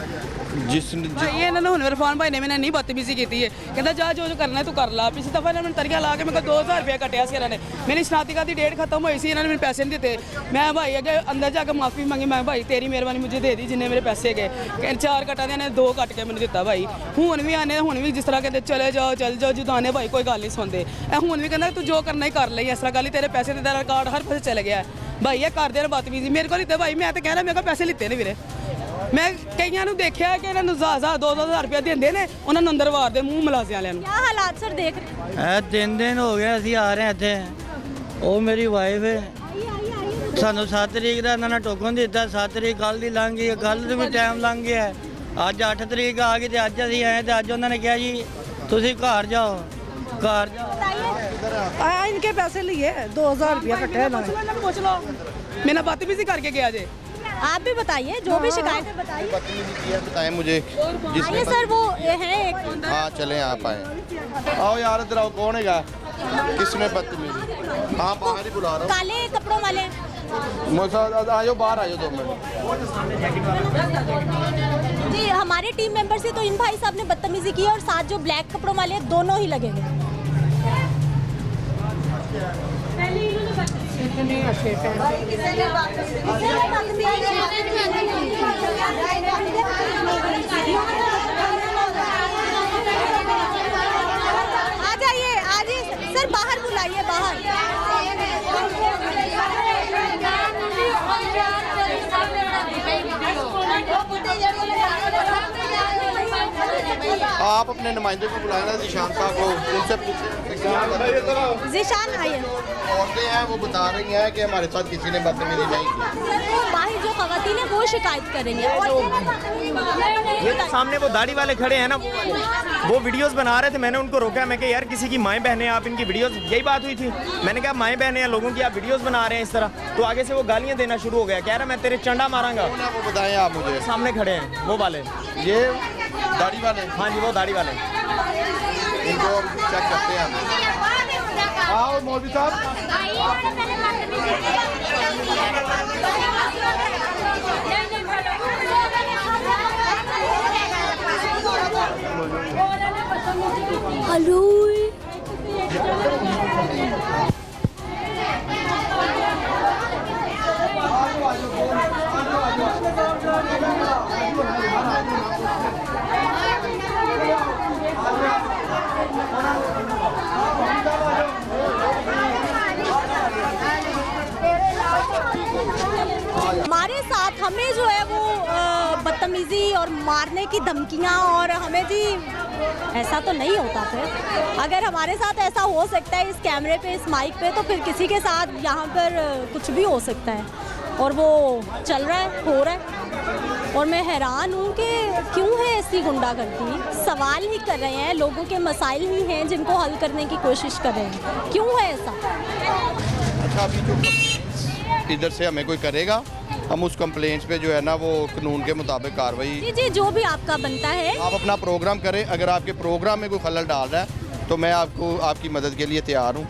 ਇਹ ਇਹਨਾਂ ਨੂੰ ਹੁਣ ਇਰਫਾਨ ਭਾਈ ਨੇ ਮੈਨੇ ਨਹੀਂ ਬਦਤਮੀਜ਼ੀ ਕੀਤੀ ਹੈ ਕਹਿੰਦਾ ਜਾ ਜੋ ਕਰਨਾ ਤੂੰ ਕਰ ਲਾ ਪਿਛਲੀ ਦਫਾ ਇਹਨਾਂ ਨੇ ਤਰੀਕਾ ਲਾ ਕੇ ਮੇਰੇ ਕੋਲ 2000 ਰੁਪਏ ਕੱਟਿਆ ਸੀ ਇਹਨਾਂ ਨੇ ਮੇਰੀ ਸਨਾਤਿਕਾ ਦੀ ਡੇਟ ਖਤਮ ਹੋਈ ਸੀ ਇਹਨਾਂ ਨੇ ਮੈਨੂੰ ਪੈਸੇ ਨਹੀਂ ਦਿੱਤੇ ਮੈਂ ਭਾਈ ਅੱਗੇ ਅੰਦਰ ਜਾ ਕੇ ਮਾਫੀ ਮੰਗੀ ਮੈਂ ਭਾਈ ਤੇਰੀ ਮਿਹਰਬਾਨੀ ਮੁਝੇ ਦੇ ਦੀ ਜਿੰਨੇ ਮੇਰੇ ਪੈਸੇ ਗਏ ਕਹਿੰਦੇ 4 ਕੱਟਾਂ ਦੇ ਇਹਨੇ 2 ਕੱਟ ਕੇ ਮੈਨੂੰ ਦਿੱਤਾ ਭਾਈ ਹੁਣ ਵੀ ਆਨੇ ਹੁਣ ਵੀ ਜਿਸ ਤਰ੍ਹਾਂ ਕਹਿੰਦੇ ਚਲੇ ਜਾਓ ਚੱਲ ਜਾਓ ਜਦਾਨੇ ਭਾਈ ਕੋਈ ਗੱਲ ਨਹੀਂ ਸੁਣਦੇ ਇਹ ਹੁਣ ਵੀ ਕਹਿੰਦਾ ਤੂੰ ਜੋ ਕਰਨਾ ਹੀ ਕਰ ਲਈ ਇਸ ਤਰ੍ਹਾਂ ਗੱਲ ਹੀ ਤੇਰੇ ਪੈਸੇ ਤੇ ਤੇਰਾ ਕਾਰਡ ਹਰ ਪਾਸੇ ਚਲੇ ਗਿਆ ਭਾਈ ਇਹ ਕਰਦੇ ਨੇ ਬਦਤਮੀਜ਼ੀ ਮੇਰੇ ਕੋਲ ਲਿੱਤੇ ਭਾਈ ਮੈਂ ਤਾਂ ਕਹਿਣਾ ਮੇਰੇ ਕੋਲ ਪੈਸੇ ਲਿੱਤੇ ਨੇ ਵੀਰੇ ਮੈਂ ਕਈਆਂ ਨੂੰ ਦੇਖਿਆ ਕਿ ਇਹਨਾਂ ਨੂੰ 2,000 ਰੁਪਏ ਦਿੰਦੇ ਨੇ ਉਹਨਾਂ ਨੂੰ ਅੰਦਰ ਵਾਰਦੇ ਮੂੰਹ ਮਲਾਜ਼ਿਆਂ ਵਾਲਿਆਂ ਨੂੰ क्या हालात सर देख रहे हैं? 3 ਦਿਨ ਹੋ ਗਏ ਅਸੀਂ ਆ ਰਹੇ ਹਾਂ ਇੱਥੇ ਉਹ ਮੇਰੀ ਵਾਈਫ ਹੈ ਸਾਨੂੰ 7 ਤਰੀਕ ਦਾ ਇਹਨਾਂ ਨੇ ਟੋਕਨ ਦਿੱਤਾ 7 ਤਰੀਕ ਕੱਲ ਦੀ ਲੰਘ ਗਈ ਕੱਲ ਦੇ ਵੀ ਟਾਈਮ ਲੰਘ ਗਿਆ ਅੱਜ 8 ਤਰੀਕ ਆ ਗਈ ਤੇ ਅੱਜ ਅਸੀਂ ਆਏ ਤੇ ਅੱਜ ਉਹਨਾਂ ਨੇ ਕਿਹਾ ਜੀ ਤੁਸੀਂ ਘਰ ਜਾਓ ਘਰ जाओ इनके पैसे लिए 2000 रुपया कटे इन्होंने पूछ लो मेरा बदतमीजी करके गया जे आप भी बताइए जो भी शिकायत है बताइए बताएं मुझे आइए सर वो है एक हाँ चलें आप आए आओ यार इधर आओ कौन है किसने बदतमीजी हाँ बाहर ही बुला रहा हूँ काले कपड़ों वाले आयो बाहर आयो 2 मिनट जी हमारे टीम मेंबर से तो इन भाई साहब ने बदतमीजी की और साथ जो ब्लैक कपड़ों वाले दोनों ही लगे हुए आ जाइए सर बाहर बुलाइए बाहर आप अपने नुमाइंदे को बुलाना जीशान साहब को उनसे पूछें जीशान आइए औरतें हैं वो बता रही हैं कि हमारे साथ किसी ने बदतमीजी नहीं की बाहर जो खवातीन है वो शिकायत करेंगे ये तो सामने वो दाढ़ी वाले खड़े हैं ना वो वीडियोस बना रहे थे मैंने उनको रोका मैं कि यार किसी की माएँ बहनें आप इनकी वीडियोस यही बात हुई थी मैंने कहा माएँ बहनें हैं लोगों की आप वीडियोस बना रहे हैं इस तरह तो आगे से वो गालियाँ देना शुरू हो गया कह रहा मैं तेरे चंडा मारांगा वो बताएं आप मुझे सामने खड़े हैं वो वाले ये दाढ़ी वाले हाँ जी वो दाढ़ी वाले इनको चेक करते हैं आओ मौलवी हेलो हमारे साथ हमें जो है वो बदतमीजी और मारने की धमकियां और हमें जी ऐसा तो नहीं होता फिर अगर हमारे साथ ऐसा हो सकता है इस कैमरे पे इस माइक पे तो फिर किसी के साथ यहाँ पर कुछ भी हो सकता है और वो चल रहा है हो रहा है और मैं हैरान हूँ कि क्यों है ऐसी गुंडागर्दी सवाल ही कर रहे हैं लोगों के मसाइल ही हैं जिनको हल करने की कोशिश कर रहे हैं क्यों है ऐसा अच्छा अभी जो इधर से हमें कोई करेगा हम उस कंप्लेंट्स पे जो है ना वो कानून के मुताबिक कार्रवाई जी जी जो भी आपका बनता है आप अपना प्रोग्राम करें अगर आपके प्रोग्राम में कोई खलल डाल रहा है तो मैं आपको आपकी मदद के लिए तैयार हूँ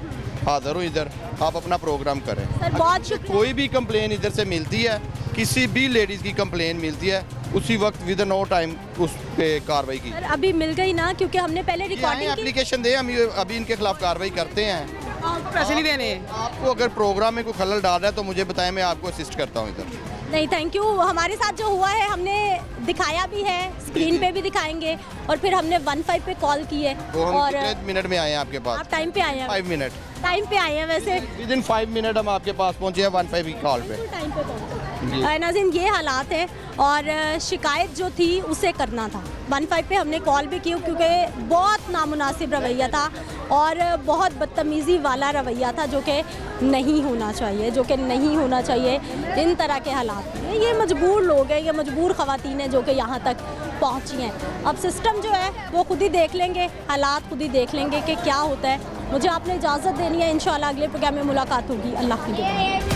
हाजिर हूँ इधर आप अपना प्रोग्राम करें सर बहुत शुक्रिया कोई भी कंप्लेन इधर से मिलती है किसी भी लेडीज़ की कंप्लेन मिलती है उसी वक्त विद नो टाइम उस पे कार्रवाई की सर अभी मिल गई ना क्योंकि हमने पहले रिकॉर्डिंग की एप्लीकेशन दे हम अभी इनके खिलाफ कार्रवाई करते हैं पैसे नहीं देने आपको अगर प्रोग्राम में कोई खलल डाल रहा है तो मुझे बताएं मैं आपको असिस्ट करता हूँ इधर नहीं थैंक यू हमारे साथ जो हुआ है हमने दिखाया भी है स्क्रीन पे भी दिखाएंगे और फिर हमने 15 पे कॉल की है तो हम और कितने मिनट में आए हैं आपके पास आप टाइम पे आए हैं 5 मिनट टाइम पे आए हैं वैसे विद इन 5 मिनट हम आपके पास पहुँचे हैं 15 की कॉल पे टाइम पे नाज़रीन ये हालात है और शिकायत जो थी उसे करना था 15 पे हमने कॉल भी की क्योंकि बहुत नामुनासिब रवैया था और बहुत बदतमीज़ी वाला रवैया था जो कि नहीं होना चाहिए इन तरह के हालात हैं ये मजबूर लोग हैं ये मजबूर ख़वातीन हैं जो कि यहाँ तक पहुँची हैं अब सिस्टम जो है वो खुद ही देख लेंगे हालात खुद ही देख लेंगे कि क्या होता है मुझे आपने इजाज़त देनी है इंशाल्लाह अगले प्रोग्राम में मुलाकात होगी अल्लाह हाफ़िज़।